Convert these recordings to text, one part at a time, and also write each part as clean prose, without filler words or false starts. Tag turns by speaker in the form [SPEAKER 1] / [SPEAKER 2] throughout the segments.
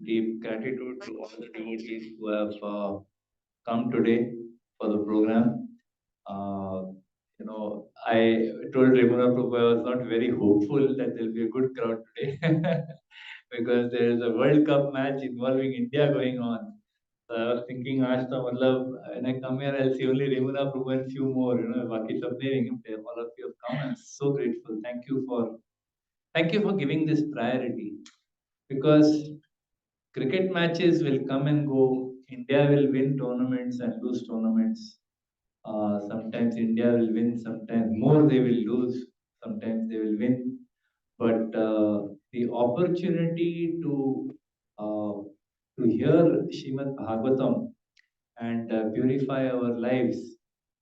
[SPEAKER 1] deep gratitude to all the devotees who have come today for the program. I told Remuna Prabhu I was not very hopeful that there will be a good crowd today because there is a World Cup match involving India going on. So I was thinking, आज तो मतलब when I come here, I'll see only Remuna Prabhu and few more. बाकी सब नहीं रहेंगे. All of you have come. I'm so grateful. Thank you for giving this priority because cricket matches will come and go. India will win tournaments and lose tournaments. Sometimes India will win, sometimes more they will lose, sometimes they will win. But the opportunity uh, to hear Srimad Bhagavatam and purify our lives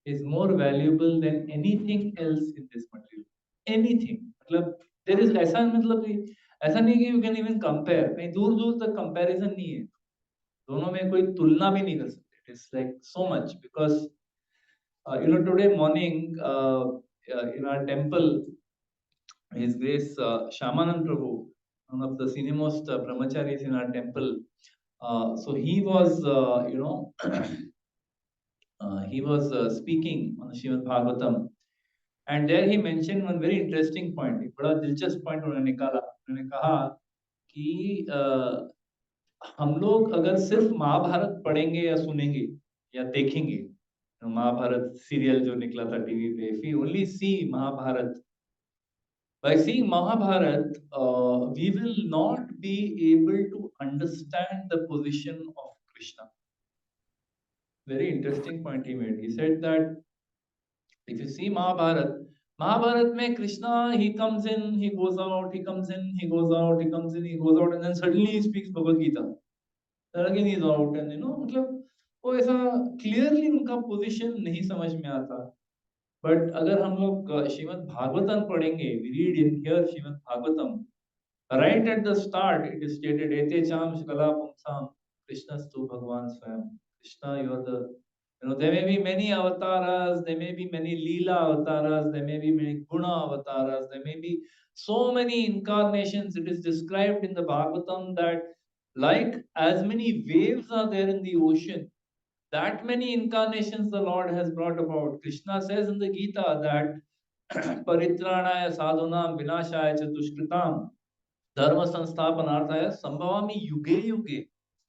[SPEAKER 1] is more valuable than anything else in this material. Anything. मतलब there is ऐसा नहीं कि you can even compare. कहीं दूर दूर तक comparison नहीं है. दोनों में कोई तुलना भी नहीं कर सकते. It is like so much because today morning in our temple, His Grace Shamanand Prabhu, one of the senior-most brahmacharis in our temple, so he was, he was speaking on the Srimad Bhagavatam, and there he mentioned one very interesting point. एक बड़ा दिलचस्प point उन्होंने निकाला. उन्होंने कहा कि हम लोग अगर सिर्फ महाभारत पढ़ेंगे या सुनेंगे या देखेंगे, महाभारत सीरियल जो निकला था टीवी पे, if we only see Mahabharat, by seeing Mahabharat, we will not be able to understand the position of Krishna. Very interesting point he made. He said that if you see Mahabharat में Krishna, he comes in, he goes out, he comes in, he goes out, he comes in, he goes out, and then suddenly he speaks Bhagavad Gita. Then again he is out, and मतलब वो ऐसा clearly उनका position नहीं समझ में आता. But अगर हम लोग श्रीमद् भागवतम पढ़ेंगे, we read in here Shrimad Bhagavatam, right at the start it is stated एते चाम शकला पुंसाम कृष्णस्तु भगवान स्वयं. Krishna, you are the, there may be many avatars, there may be many Leela avatars, there may be many Guna avatars, there may be so many incarnations. It is described in the Bhagavatam that like as many waves are there in the ocean, that many incarnations the Lord has brought about. Krishna says in the Gita that paritranaya sadhunam vinashaya cha dushkritam dharma संस्थापनार्थाय संभवामि युगे युगे.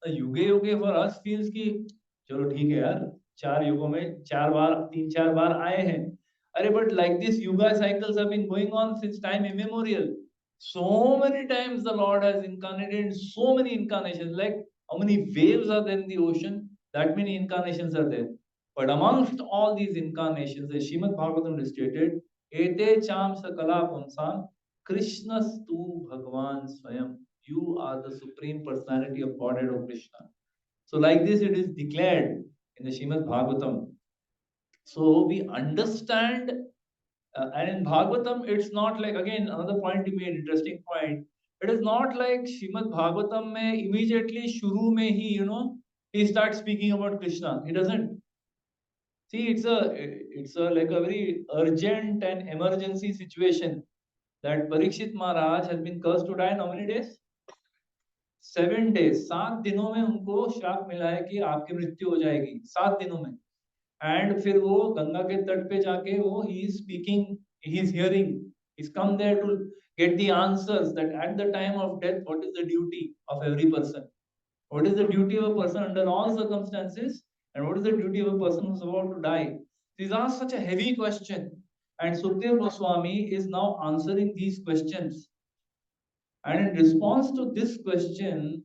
[SPEAKER 1] युगे युगे for us feels कि चलो ठीक है यार, 4 युगों में 4 बार 3-4 बार आए हैं. अरे but like this yuga cycles have been going on since time immemorial. So many times the Lord has incarnated in so many incarnations. Like how many waves are there in the ocean? That many incarnations are there. But amongst all these incarnations, the Srimad Bhagavatam is stated, Ete cham sakala pumsam Krishnastu Bhagavan Swayam. You are the Supreme Personality of Godhead of Krishna. So like this it is declared in the Srimad Bhagavatam. So we understand, and in Bhagavatam it's not like, again another point you made, interesting point. It is not like Srimad Bhagavatam mein immediately shuru mein hi, he starts speaking about Krishna. He doesn't. See, it's a like a very urgent and emergency situation that Parikshit Maharaj has been cursed to die in how many days? 7 days. 7 दिनों में उनको श्राप मिला है कि आपकी मृत्यु हो जाएगी 7 दिनों में. एंड फिर वो गंगा के तट पे जाके वो he is speaking, he is hearing, he's come there to get the answers that at the time of death what is the duty of every person, what is the duty of a person under all circumstances, and what is the duty of a person who's about to die. These are such a heavy question, and Sukdev Goswami is now answering these questions. And in response to this question,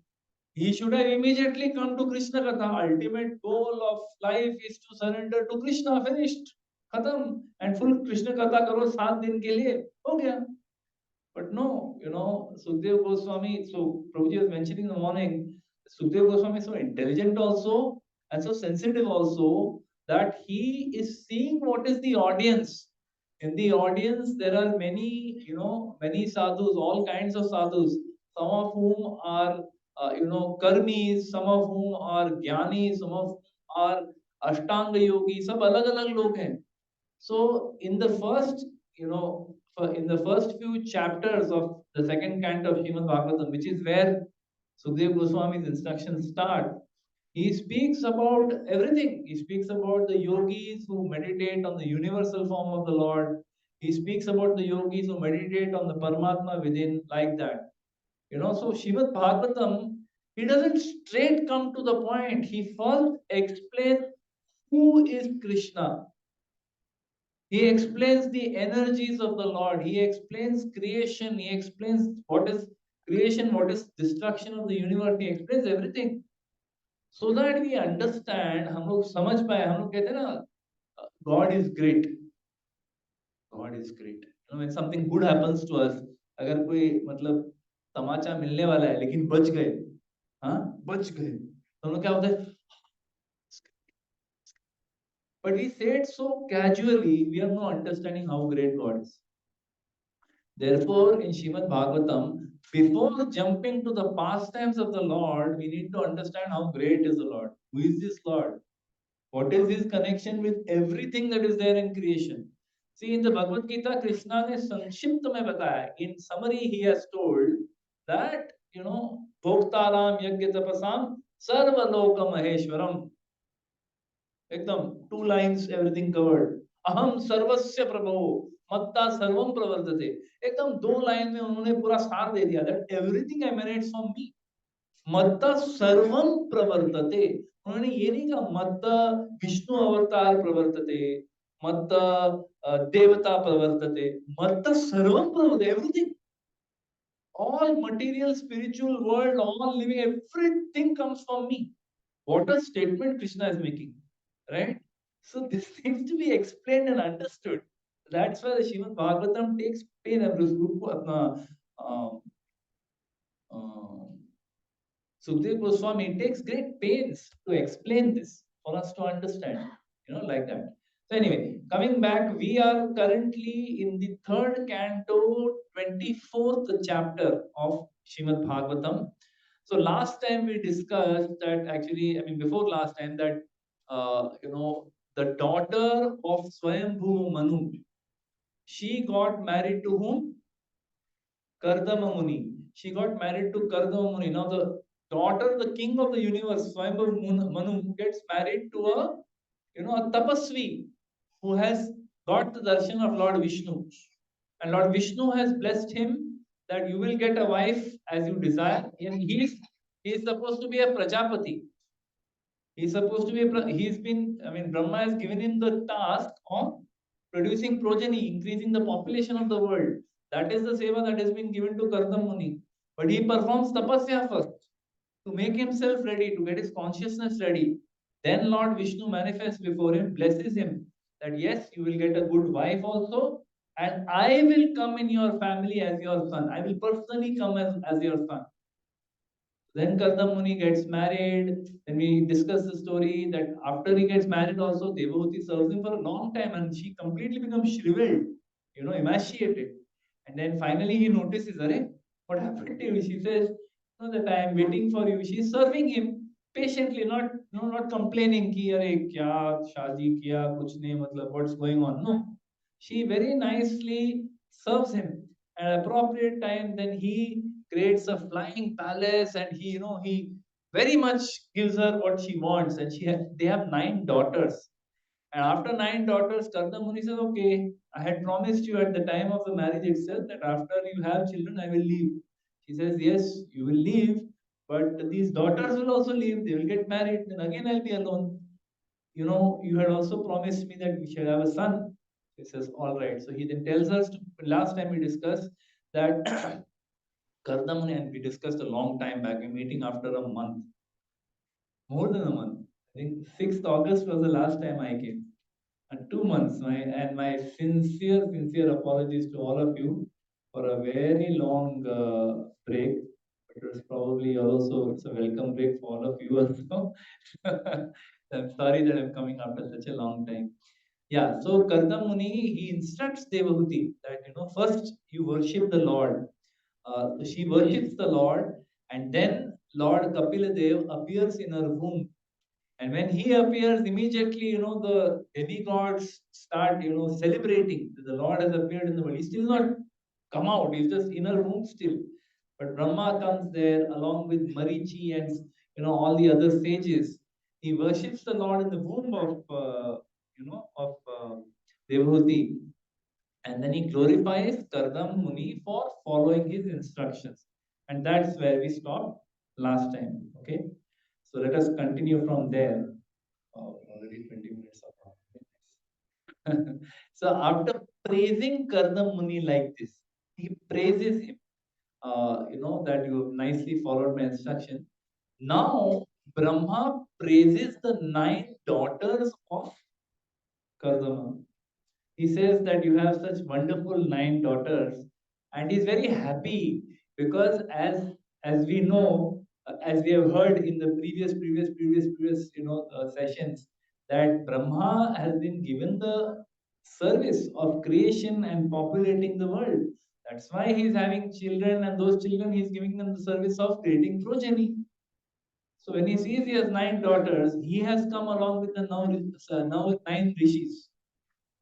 [SPEAKER 1] he should have immediately come to Krishna Katha. Ultimate goal of life is to surrender to Krishna. Finished. Khatam. And full Krishna Katha karo 7 din ke liye. Ho gaya. But no, Sukdev Goswami, so Prabhuji was mentioning in the morning, Sukdev Goswami is so intelligent also and so sensitive also that he is seeing what is the audience. In the audience, there are many, many sadhus, all kinds of sadhus, some of whom are, karmis, some of whom are jnani, some of whom are ashtanga yogi, सब अलग-अलग लोग हैं. So in the first, in the first few chapters of the second canto of Srimad Bhagavatam, which is where Sukdev Goswami's instructions start. He speaks about everything. He speaks about the yogis who meditate on the universal form of the Lord. He speaks about the yogis who meditate on the Paramatma within, like that. So Srimad Bhagavatam, he doesn't straight come to the point. He first explains who is Krishna. He explains the energies of the Lord. He explains creation. He explains what is creation, what is destruction of the universe. He explains everything. So that we understand, हम लोग समझ पाए, हम लोग कहते हैं ना, God is great. God is great. When something good happens to us, अगर कोई मतलब तमाचा मिलने वाला है लेकिन बच गए, हाँ बच गए, तो हम लोग क्या होता है? But we say it so casually, we have no understanding how great God is. Therefore, in Srimad Bhagavatam, before jumping to the pastimes of the Lord, we need to understand how great is the Lord. Who is this Lord? What is his connection with everything that is there in creation? See, in the Bhagavad Gita, Krishna ne sankshipt mein bataya. In summary, he has told that, Bhoktaram yajna tapasam sarva loka maheshwaram. Ekdam, 2 lines, everything covered. Aham sarvasya prabho, matta sarvam pravartate. Ekdam 2 lines में उन्होंने पूरा सार दे दिया that everything emanates from me. मत्ता सर्वम प्रवर्तते. उन्होंने ये नहीं कहा मत्ता विष्णु अवतार प्रवर्तते, मत्ता देवता प्रवर्तते, मत्ता सर्वम प्रवर्तते. Everything, all material, spiritual world, all living, everything comes from me. What a statement Krishna is making, right? So this needs to be explained and understood. That's why the Srimad Bhagavatam takes pain and Sukdev Goswami takes great pains to explain this for us to understand, like that. So anyway, coming back, we are currently in the third canto, 24th chapter of Srimad Bhagavatam. So last time we discussed that actually, before last time that, the daughter of Swayambhu Manu, she got married to whom? Kardama Muni. She got married to Kardama Muni. Now the daughter, the king of the universe, Swayambhu Manu, gets married to a tapasvi who has got the darshan of Lord Vishnu. And Lord Vishnu has blessed him that you will get a wife as you desire. And he is supposed to be a Prajapati. He's supposed to be Brahma has given him the task of producing progeny, increasing the population of the world. That is the seva that has been given to Kardama Muni. But he performs tapasya first to make himself ready, to get his consciousness ready. Then Lord Vishnu manifests before him, blesses him that yes, you will get a good wife also, and I will come in your family as your son. I will personally come as your son. Then Kardama Muni gets married. Then we discuss the story that after he gets married, also Devahuti serves him for a long time, and she completely becomes shriveled, emaciated. And then finally he notices, Arey, what happened to you? She says, no, that I am waiting for you. She's serving him patiently, not complaining ki Arey kya shaadi kiya, kuch nahi, matlab what's going on. No. She very nicely serves him. At appropriate time, then he creates a flying palace, and he very much gives her what she wants. And they have 9 daughters. And after 9 daughters, Kardama Muni says, okay, I had promised you at the time of the marriage itself that after you have children, I will leave. She says, yes, you will leave, but these daughters will also leave. They will get married. Then again, I'll be alone. You had also promised me that we shall have a son. He says, all right. So he then tells us, last time we discussed that Kardama Muni, and we discussed a long time back, we're meeting after a month, more than a month. I think 6th August was the last time I came. And 2 months. My sincere apologies to all of you for a very long break. It was probably also it's a welcome break for all of you also. I'm sorry that I'm coming after such a long time. Yeah, so Kardama Muni, he instructs Devahuti that first you worship the Lord. She worships the Lord, and then Lord Kapila Dev appears in her womb. And when he appears, immediately, the demigods start, celebrating that the Lord has appeared in the world. He's still not come out. He's just in her womb still. But Brahma comes there along with Marichi and all the other sages. He worships the Lord in the womb of Devahuti, and then he glorifies Kardam Muni for following his instructions. And that's where we stopped last time. Okay, so let us continue from there. Oh, already 20 minutes are. So after praising Kardam Muni like this, he praises him. That you have nicely followed my instruction. Now Brahma praises the 9 daughters of Kardama. He says that you have such wonderful 9 daughters, and he's very happy because as we know, as we have heard in the previous sessions, that Brahma has been given the service of creation and populating the world. That's why he's having children, and those children he's giving them the service of creating progeny. So when he sees he has 9 daughters, he has come along with the now 9 rishis.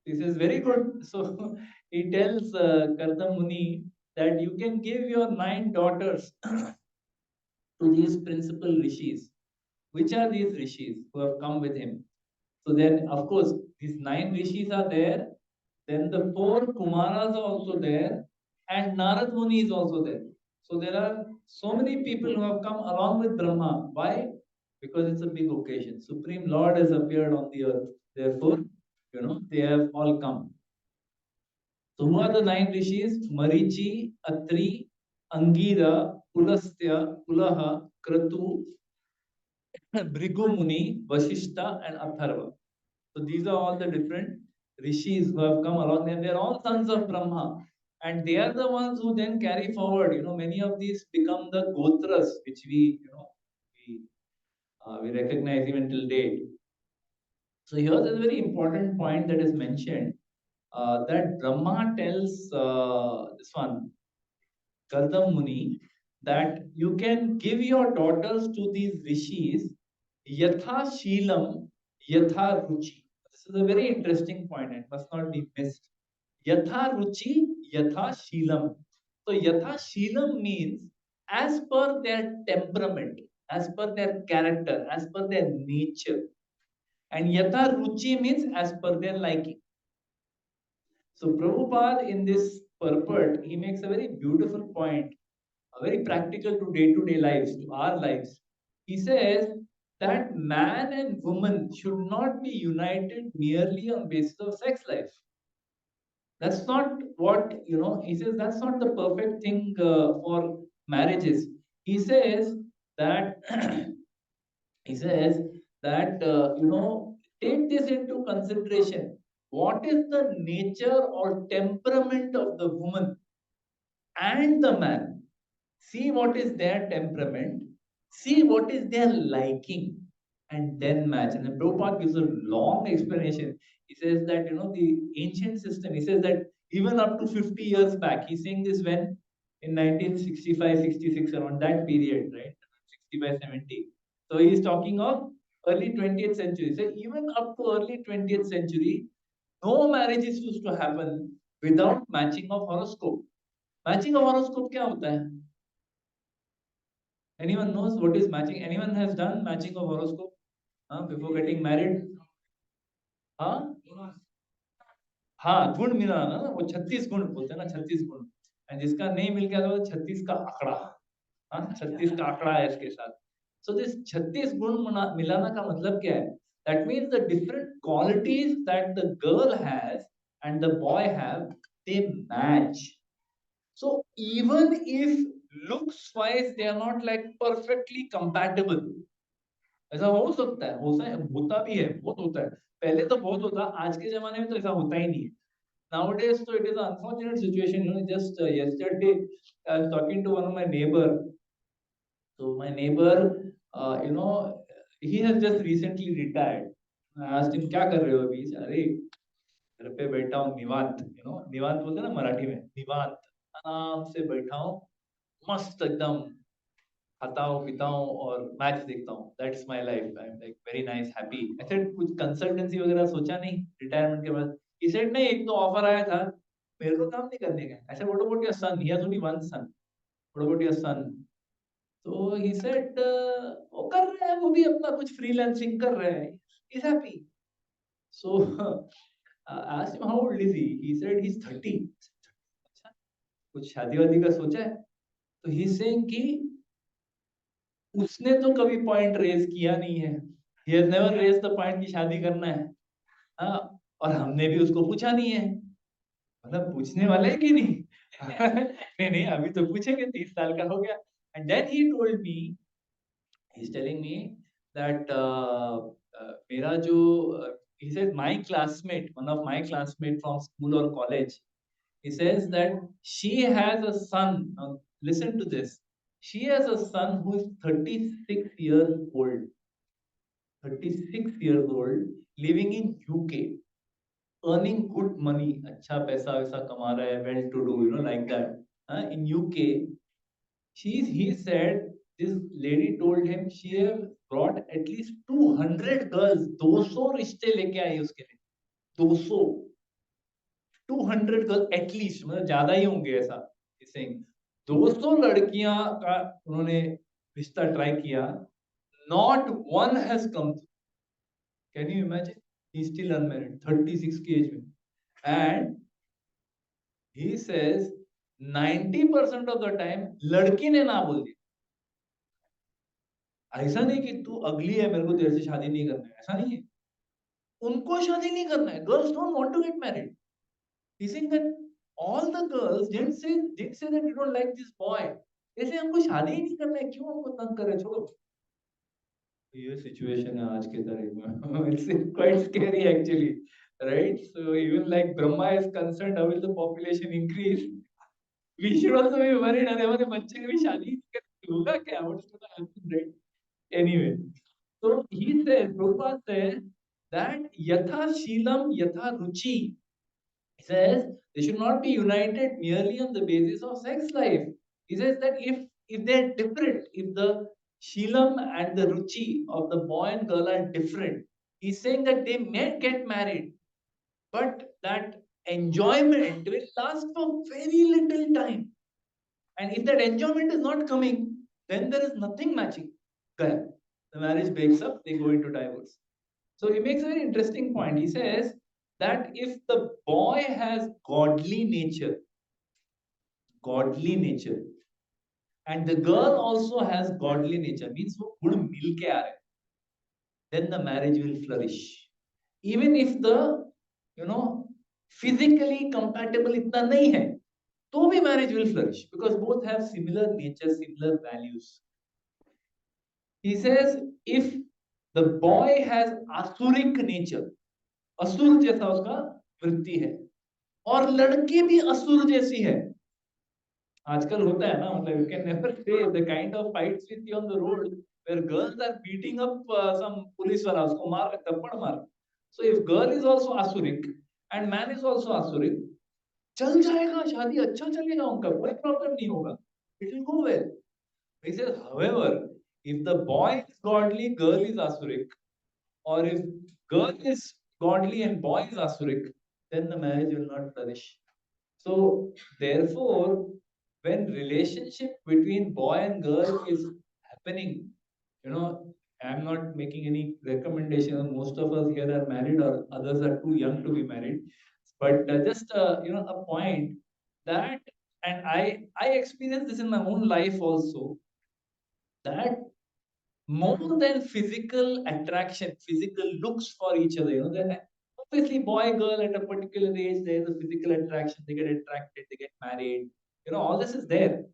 [SPEAKER 1] This is very good. So he tells Kardam Muni that you can give your 9 daughters to these principal rishis. Which are these rishis who have come with him? So then, of course, these 9 rishis are there. Then the 4 Kumaras are also there, and Narad Muni is also there. So there are so many people who have come along with Brahma. Why? Because it's a big occasion. Supreme Lord has appeared on the earth. Therefore, they have all come. So who are the 9 rishis? Marichi, Atri, Angira, Pulastya, Pulaha, Kratu, Bhrigu Muni, Vashishta, and Atharva. So these are all the different rishis who have come along, and they are all sons of Brahma. And they are the ones who then carry forward. Many of these become the gotras, which we recognize even till date. So here is a very important point that is mentioned, that Brahma tells this one, Kardam Muni, that you can give your daughters to these rishis, yatha shilam, yatha ruchi. This is a very interesting point and must not be missed. Yatha ruchi, yatha shilam. So yatha shilam means as per their temperament, as per their character, as per their nature. And yatha ruchi means as per their liking. So Prabhupada in this purport, he makes a very beautiful point, very practical to day-to-day lives, to our lives. He says that man and woman should not be united merely on basis of sex life. That's not what, he says that's not the perfect thing for marriages. He says that, he says that, take this into consideration. What is the nature or temperament of the woman and the man? See what is their temperament, see what is their liking, and then match. And then Prabhupada gives a long explanation. He says that, the ancient system, he says that even up to 50 years back, he's saying this when in 1965, 66, around that period, right? 65, 70. So he's talking of early 20th century. So even up to early 20th century, no marriages used to happen without matching of horoscope. Matching of horoscope क्या होता है? Anyone knows what is matching? Anyone has done matching of horoscope before getting married? हाँ हाँ, गुण मिलाना ना, वो 36 गुण बोलते हैं ना, 36 गुण, and जिसका नहीं मिल गया तो 36 का आंकड़ा, 36 का आंकड़ा है इसके साथ. So this 36 गुण मिलाना का मतलब क्या है? That means the different qualities that the girl has and the boy have, they match. So even if looks wise they are not like perfectly compatible, ऐसा हो सकता है, होता भी है, बहुत होता है. पहले तो बहुत होता, आज के जमाने में तो ऐसा होता ही नहीं है. Nowadays, so it is an unfortunate situation. Just yesterday, I was talking to one of my neighbor. So my neighbor, he has just recently retired. I asked him, क्या कर रहे हो अभी? अरे घर पे बैठा हूँ, निवांत. निवांत बोलते हैं ना मराठी में, निवांत, आराम से बैठा हूँ, मस्त एकदम खाता हूँ, पीता हूँ और मैच देखता हूँ. That's my life. I am like very nice, happy. I said कुछ कंसल्टेंसी वगैरह सोचा नहीं रिटायरमेंट के बाद? ही सेड नहीं, एक तो ऑफर आया था, मेरे को काम नहीं करने का. I said what about your son? He has only one son. what about your son? So he said, वो कर रहा है, वो भी अपना कुछ freelancing कर रहा है, he's happy. So I asked him, how old is he? He said he's 30. अच्छा, कुछ शादी वादी का सोचा है? तो he's saying कि उसने तो कभी पॉइंट रेज किया नहीं है. He has never raised the point कि शादी करना है. हाँ, और हमने भी उसको पूछा नहीं है. मतलब पूछने वाले है कि नहीं? नहीं नहीं, अभी तो पूछेंगे, 30 साल का हो गया. And then he told me, he's telling me that मेरा जो he said my classmate, one of my classmate from school or college, he says that she has a son. Now listen to this. She has a son who is 36 years old. 36 years old, living in UK, earning good money. अच्छा पैसा वैसा कमा रहा है, well to do, you know, like that. In UK, he said, this lady told him she have brought at least 200 girls. 200 रिश्ते लेके आई उसके लिए. 200, 200 गर्ल्स at least, मतलब ज्यादा ही होंगे ऐसा. He's saying 200 लड़कियां का उन्होंने रिश्ता ट्राई किया. Not one has come. Can you imagine? He's still unmarried, 36 की एज में. And he says 90% of the time लड़की ने ना बोल दिया. ऐसा नहीं कि तू अगली है, मेरे को तेरे से शादी नहीं करना है, ऐसा नहीं है. उनको शादी नहीं करना है. Girls don't want to get married. He's saying that all the girls didn't say that you don't like this boy. ऐसे हमको शादी ही नहीं करना है, क्यों हमको तंग कर रहे, छोड़ो. ये सिचुएशन है आज के तारीख में. It's quite scary actually, right? So even like Brahma is concerned, how will the population increase? We should also be worried. अरे हमारे बच्चे की भी शादी होगा क्या? What's going to happen, right? Anyway, so he says, Prabhupada says that yatha shilam yatha ruchi. He says they should not be united merely on the basis of sex life. He says that if they're different, if the shilam and the ruchi of the boy and girl are different, he's saying that they may get married, but that enjoyment will last for very little time. And if that enjoyment is not coming, then there is nothing matching. The marriage breaks up, they go into divorce. So he makes a very interesting point. He says that if the boy has godly nature, and the girl also has godly nature, means वो गुण मिल के आ रहे, then the marriage will flourish. Even if the, you know, physically compatible इतना नहीं है, तो भी marriage will flourish because both have similar nature, similar values. He says if the boy has asuric nature, असुर जैसा उसका वृत्ति है, और लड़की भी असुर जैसी है. आजकल होता है ना, मतलब you can never say the kind of fights we see on the road where girls are beating up some police वाला, उसको मार के थप्पड़ मार. So if girl is also asuric and man is also asuric, चल जाएगा, शादी अच्छा चलेगा उनका, कोई प्रॉब्लम नहीं होगा, it will go well. He says, however, if the boy is godly, girl is asuric, or if girl is godly and boy is asuric, then the marriage will not flourish. So therefore, when relationship between boy and girl is happening, you know, I'm not making any recommendation. Most of us here are married, or others are too young to be married. But just you know, a point that, and I experienced this in my own life also, that more than physical attraction, physical looks for each other, you know, that obviously boy, girl at a particular age, there's a physical attraction, they get attracted, they get married, you know, all this is there.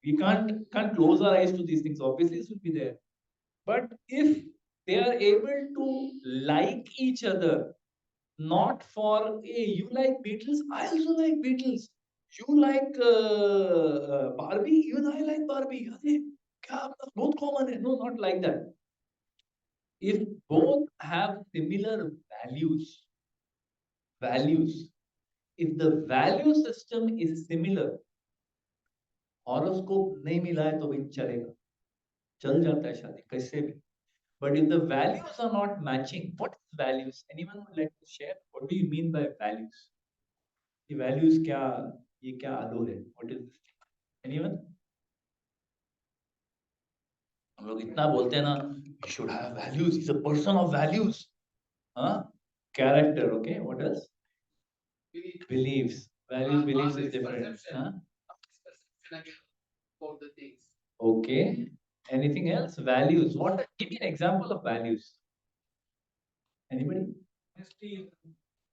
[SPEAKER 1] We can't close our eyes to these things. Obviously, this will be there. But if they are able to like each other, not for, hey, you like Beatles, I also like Beatles. You like Barbie, even I like Barbie. अरे, क्या बहुत common है. No, not like that. If both have similar values, if the value system is similar, horoscope नहीं मिला है तो भी चलेगा, चल जाता है शादी कैसे भी. But if the values are not matching, what is values? Anyone would like to share? What do you mean by values? ये values क्या, ये क्या आलो है? What is this? Anyone? हम लोग इतना बोलते हैं ना, you should have values, he's a person of values. Character, okay, what else? Beliefs. Values, beliefs is different. Okay. Anything else? Values. What? Give me an example of values. Anybody?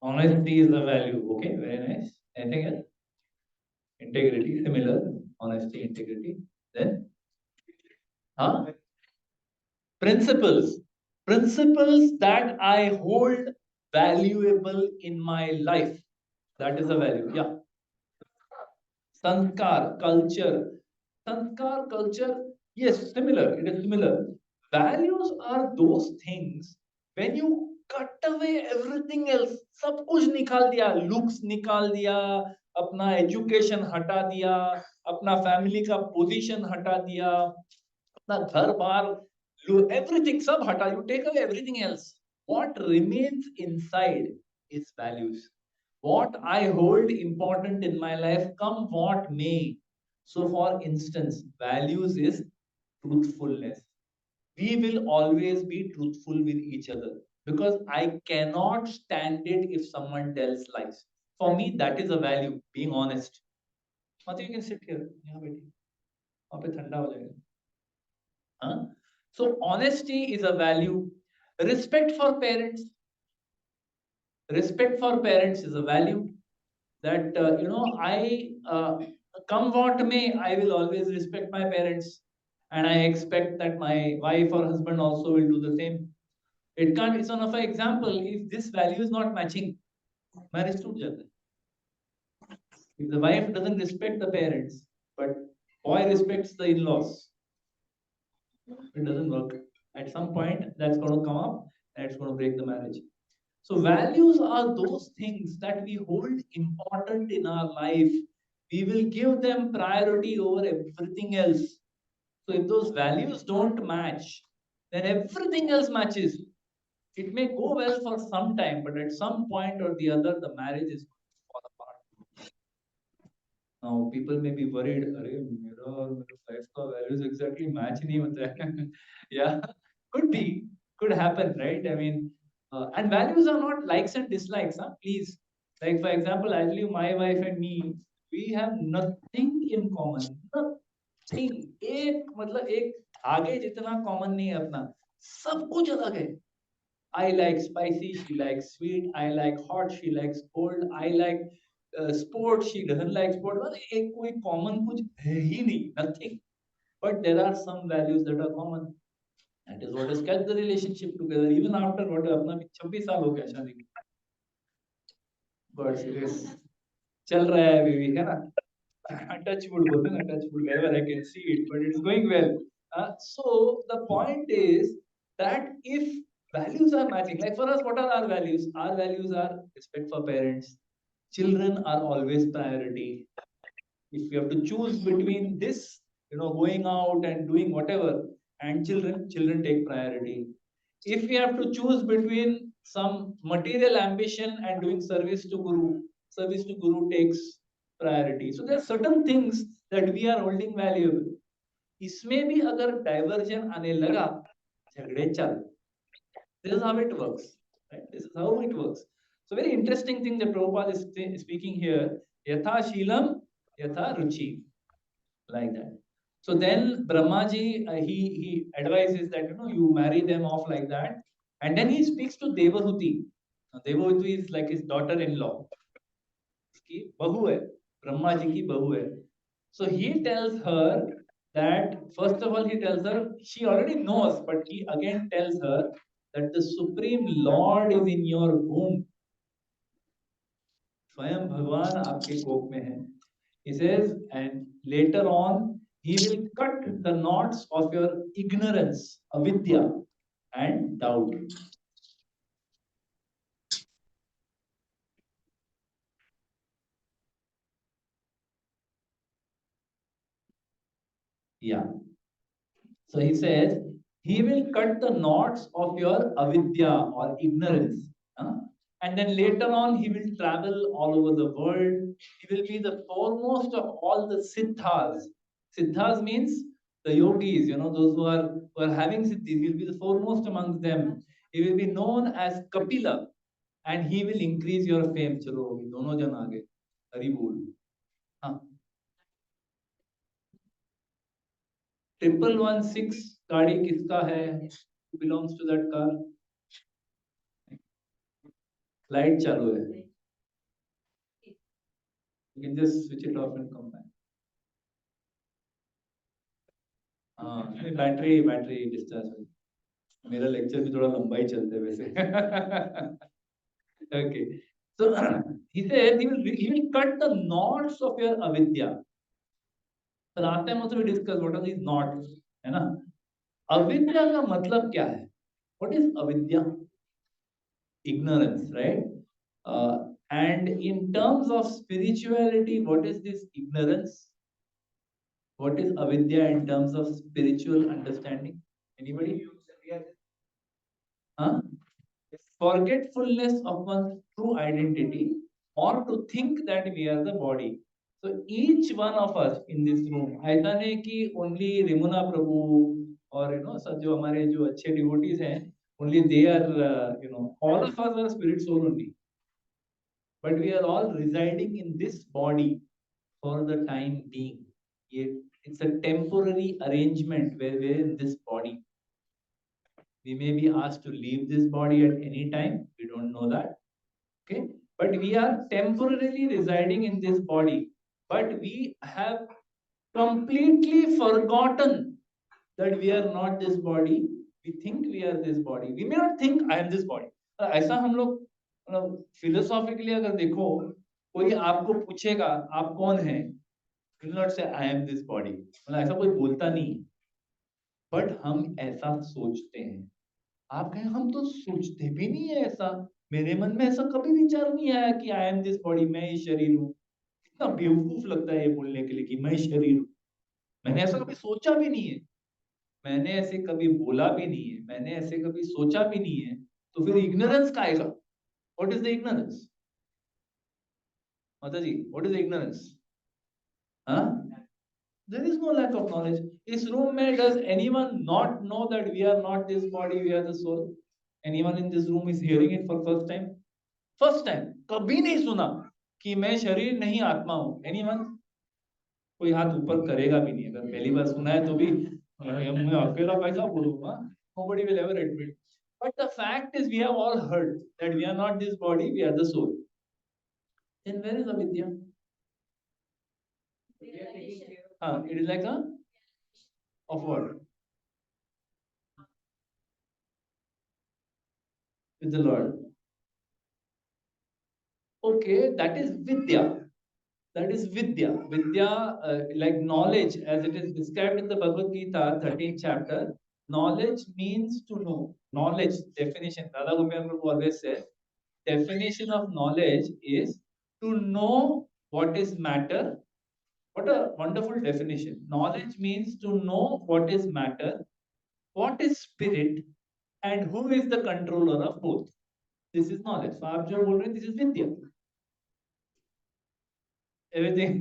[SPEAKER 1] Honesty is a value. Okay, very nice. Anything else? Integrity, similar. Honesty, integrity. Then? Principles. Principles that I hold valuable in my life. That is a value. Yeah. Sanskar, culture. Sanskar, culture. Yes, similar. It is similar. Values are those things when you cut away everything else. सब कुछ निकाल दिया, looks निकाल दिया, अपना education हटा दिया, अपना family का position हटा दिया, अपना घर बार, everything सब हटा. You take away everything else. What remains inside is values. What I hold important in my life, come what may. So, for instance, values is truthfulness. We will always be truthful with each other because I cannot stand it if someone tells lies. For me, that is a value, being honest. Mati, you can sit here. यहाँ बैठिए. वहाँ पे ठंडा हो जाएगा. So, honesty is a value. Respect for parents. Respect for parents is a value. That I come what may, I will always respect my parents, and I expect that my wife or husband also will do the same. It can't. It's one of an example. If this value is not matching, marriage टूट जाता है. If the wife doesn't respect the parents, but boy respects the in-laws, it doesn't work. At some point, that's going to come up, and it's going to break the marriage. So values are those things that we hold important in our life. We will give them priority over everything else. So if those values don't match, then everything else matches. It may go well for some time, but at some point or the other, the marriage is going to fall apart. Now people may be worried, अरे मेरा और मेरे wife का values exactly match नहीं होता है. Yeah, could happen, right? I mean, and values are not likes and dislikes, huh? Please. Like for example, I believe my wife and me, we have nothing in common. Nothing. एक मतलब एक आगे जितना common नहीं है अपना, सब कुछ अलग है. I like spicy, she likes sweet. I like hot, she likes cold. I like sport, she doesn't like sport. Well, एक कोई common कुछ है ही नहीं, nothing. But there are some values that are common. That is what has kept the relationship together even after what अपना 26 साल हो गया शादी को. But it is चल रहा है अभी भी है ना. Touch wood बोलते हैं ना, touch wood wherever I can see it, but it's going well. So the point is that if values are matching, like for us, what are our values? Our values are respect for parents. Children are always priority. If you have to choose between this, going out and doing whatever, and children take priority. If we have to choose between some material ambition and doing service to Guru takes priority. So there are certain things that we are holding valuable. इसमें भी अगर diversion आने लगा, झगड़े चालू. This is how it works. Right? This is how it works. So very interesting thing that Prabhupada is speaking here. Yatha Shilam, Yatha Ruchi. Like that. So then Brahmaji, he advises that you marry them off like that. And then he speaks to Devahuti. Now, Devahuti is like his daughter-in-law. उसकी बहू है, ब्रह्मा जी की बहू है. So he tells her that, first of all, he tells her, she already knows, but he again tells her that the Supreme Lord is in your womb. स्वयं भगवान आपके कोख में है. He says, and later on, he will cut the knots of your ignorance, avidya, and doubt. Yeah. So he says, he will cut the knots of your avidya or ignorance. And then later on, he will travel all over the world. He will be the foremost of all the siddhas. Siddhas means The yogis, those who are having siddhis, he will be the foremost amongst them. He will be known as Kapila, and he will increase your fame. चलो अभी दोनों जन आगे हरि बोल. हाँ. 1116 गाड़ी किसका है? Who belongs to that car? Light चालू है. You can just switch it off and come back. हाँ, बैटरी डिस्चार्ज हो. मेरा लेक्चर भी थोड़ा लंबा ही चलता है वैसे. Okay. So he said he will cut the knots of your avidya. So last time also we discussed what are these knots, है ना? अविद्या का मतलब क्या है? What is avidya? Ignorance, right? And in terms of spirituality, what is this ignorance? What is avidya in terms of spiritual understanding? Anybody? Huh? Forgetfulness of one's true identity, or to think that we are the body. So each one of us in this room, ऐसा नहीं कि only Rimuna Prabhu और सब जो हमारे जो अच्छे devotees हैं, only they are all of us are spirit soul only, but we are all residing in this body for the time being. It's a temporary arrangement where we're in this body. We may be asked to leave this body at any time. We don't know that. Okay, but we are temporarily residing in this body, but we have completely forgotten that we are not this body. We think we are this body. We may not think I am this body. ऐसा हम लोग philosophically अगर देखो, कोई आपको पूछेगा आप कौन है, you will not say I am this body. मतलब ऐसा कोई बोलता नहीं है, but हम ऐसा सोचते हैं. आप कहें हम तो सोचते भी नहीं है ऐसा. मेरे मन में ऐसा कभी विचार नहीं आया कि आई एम दिस बॉडी, मैं ही शरीर हूँ. कितना बेवकूफ लगता है ये बोलने के लिए कि मैं शरीर हूँ. मैंने ऐसा कभी सोचा भी नहीं है, मैंने ऐसे कभी बोला भी नहीं है, मैंने ऐसे कभी सोचा भी नहीं है. तो फिर इग्नोरेंस का आएगा. What is the ignorance? माता जी, व्हाट इज द इग्नोरेंस? हाँ, there is no lack of knowledge. इस रूम में does anyone not know that we are not this body, we are the soul? Anyone in this room is hearing it for first time? First time, कभी नहीं सुना कि मैं शरीर नहीं आत्मा हूँ. Anyone? कोई हाथ ऊपर करेगा भी नहीं. अगर पहली बार सुना है तो भी मैं अकेला कैसा बोलूँगा? Nobody will ever admit. But the fact is, we have all heard that we are not this body, we are the soul. Then where is avidya? It is like a of what? With the Lord. Okay, that is vidya. That is vidya. Vidya, like knowledge, as it is described in the Bhagavad Gita, 13th chapter. Knowledge means to know. Knowledge definition. Radha Gopinath Prabhu always says, definition of knowledge is to know what is matter. What a wonderful definition. Knowledge means to know what is matter, what is spirit, and who is the controller of both. This is knowledge. So आप जो बोल रहे हैं, this is vidya. Everything.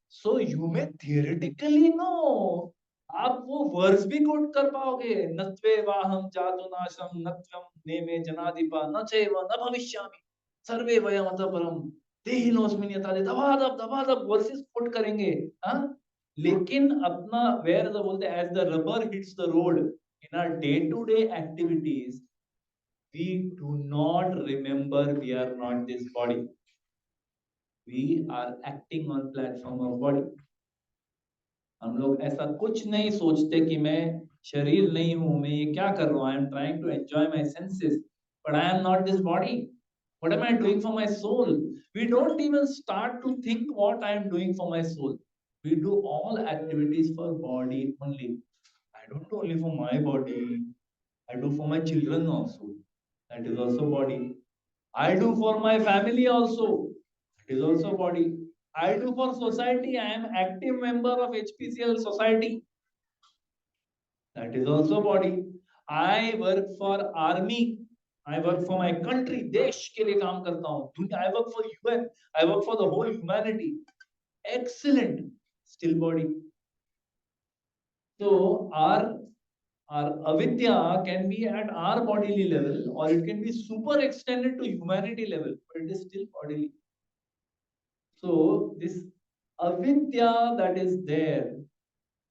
[SPEAKER 1] So you may theoretically know. आप वो verse भी coat कर पाओगे. नत्वे वाहम जातु नाशम नत्वम नेमे जनाधिपा न चैव न भविष्यामि सर्वे वयमतः परम देहिनोऽस्मिन् यथा दबादब वर्सेस कोट करेंगे. हाँ, लेकिन अपना वेयर द बोलते as the rubber hits the road in our day to day activities, we do not remember we are not this body. We are acting on platform of body. हम लोग ऐसा कुछ नहीं सोचते कि मैं शरीर नहीं हूं, मैं ये क्या कर रहा हूं. I am trying to enjoy my senses, but I am not this body. What am I doing for my soul? We don't even start to think what I am doing for my soul. We do all activities for body only. I don't do only for my body. I do for my children also. That is also body. I do for my family also. That is also body. I do for society. I am active member of HPCL society. That is also body. I work for army. I work for my country, देश के लिए काम करता हूँ. I work for UN. I work for the whole humanity. Excellent. Still body. So our avidya can be at our bodily level, or it can be super extended to humanity level, but it is still bodily. So this avidya that is there,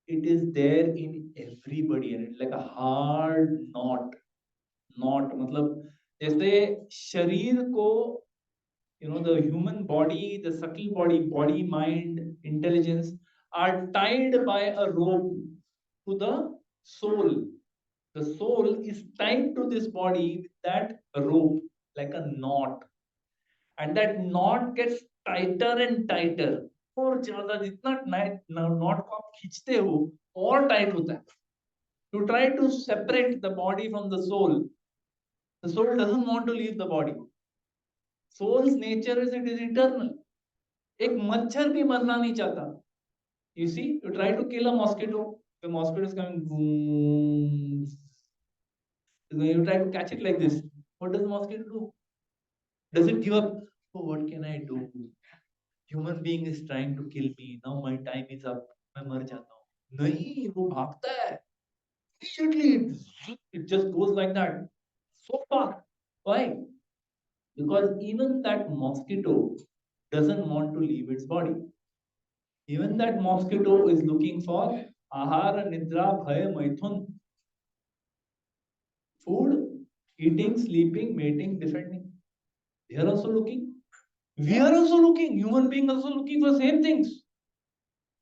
[SPEAKER 1] it is there in everybody, and it's like a hard knot. Knot मतलब जैसे शरीर को, the human body, the subtle body, mind, intelligence are tied by a rope to the soul. The soul is tied to this body with that rope like a knot, and that knot gets tighter and tighter. और ज्यादा जितना knot को आप खींचते हो और tight होता है. To try to separate the body from the soul doesn't want to leave the body. Soul's nature is it is eternal. एक मच्छर भी मरना नहीं चाहता. You see, you try to kill a mosquito, the mosquito is coming, boom. You try to catch it like this. What does the mosquito do? Does it give up? Oh, what can I do? Human being is trying to kill me. Now my time is up. मैं मर जाता हूँ. नहीं, वो भागता है. Immediately, it just goes like that. So far. Why? Because even that mosquito doesn't want to leave its body. Even that mosquito is looking for ahara, nidra, bhaya, maithun. Food, eating, sleeping, mating, defending. They are also looking. We are also looking. Human being also looking for same things.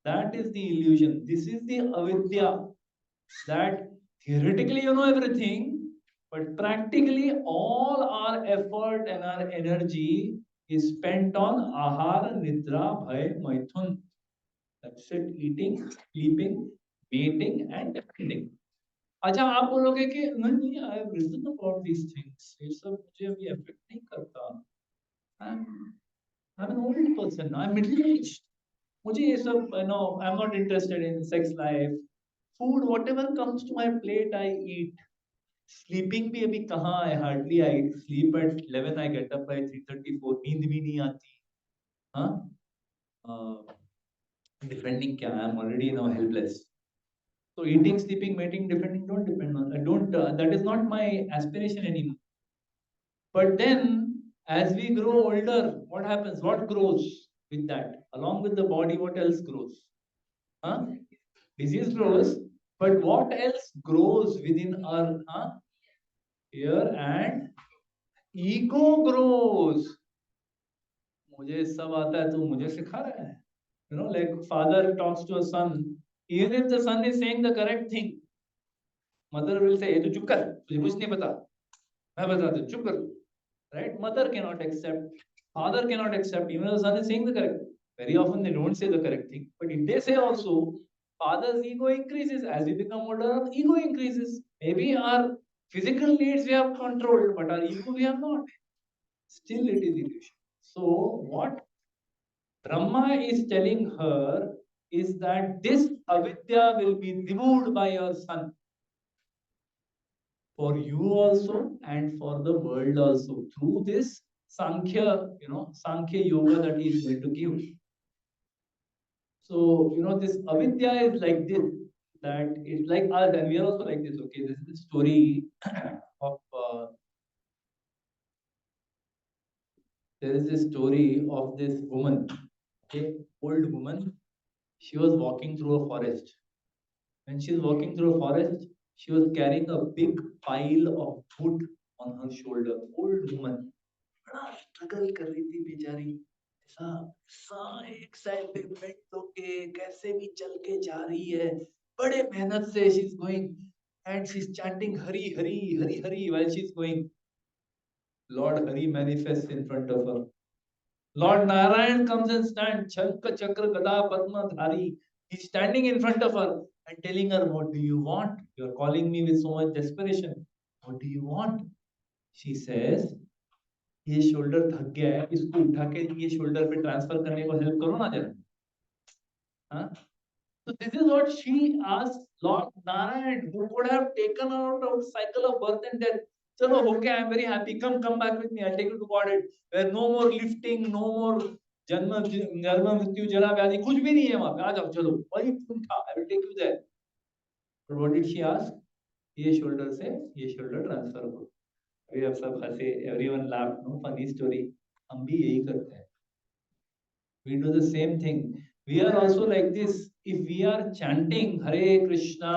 [SPEAKER 1] That is the illusion. This is the avidya. That theoretically you know everything, but practically all our effort and our energy is spent on ahara, nidra, bhaya, maithun. That's it. Eating, sleeping, mating, and defending. अच्छा आप बोलोगे कि नहीं I have reason about these things, ये सब मुझे अभी affect नहीं करता. I am an old person, I am middle aged, मुझे ये सब I am not interested in sex life, food whatever comes to my plate I eat. Sleeping भी अभी कहाँ है, hardly I sleep at 11, I get up by 3:34, नींद भी नहीं आती. हाँ, डिफेंडिंग क्या, I am already now helpless. So eating, sleeping, mating, defending don't depend on. I don't. That is not my aspiration anymore. But then, as we grow older, what happens? What grows with that? Along with the body, what else grows? Huh? Disease grows. But what else grows within our fear and ego grows? मुझे सब आता है, तो मुझे सिखा रहा है. Like father talks to a son. Even if the son is saying the correct thing, mother will say, "ये तो चुप कर, तुझे कुछ नहीं पता, मैं बता दूं, चुप कर." Right? Mother cannot accept, father cannot accept, even though the son is saying the correct. Very often they don't say the correct thing. But if they say also, father's ego increases. As we become older, our ego increases. Maybe our physical needs we have controlled, but our ego we have not. Still it is illusion. So what Brahma is telling her is that this avidya will be removed by your son. For you also and for the world also, through this Sankhya, Sankhya yoga that he is going to give. So, this avidya is like this, that it's like us, and we are also like this. Okay, this is the story of, there is a story of this woman, okay, old woman. She was walking through a forest. When she was walking through a forest, she was carrying a big pile of wood on her shoulder. Old woman. बड़ा struggle कर रही थी बेचारी, ऐसा ऐसा एक side पे बैठ के कैसे भी चल के जा रही है, बड़े मेहनत से she is going, and she is chanting Hari Hari Hari Hari while she is going. Lord Hari manifests in front of her. Lord Narayan comes and stands, Shanka Chakra Gada Padma Dhari. He's standing in front of her and telling her, "What do you want? You're calling me with so much desperation. What do you want?" She says, ये shoulder थक गया है, इसको उठा के ये shoulder पे transfer करने को हेल्प करो ना जरा. हाँ, so this is what she asked Lord Narayan, who could have taken her out of cycle of birth and death. चलो हो गया, I am very happy, come back with me, I take you to God it, where no more lifting, no more जन्म मृत्यु जरा व्याधि, कुछ भी नहीं है वहां पे, आ जाओ चलो, वही तुम था, I will take you there. But what did she ask? ये शोल्डर से ये शोल्डर ट्रांसफर हो। अभी अब सब हंसे, everyone laugh, no funny story. हम भी यही करते हैं, we do the same thing. We are also like this. If we are chanting Hare Krishna,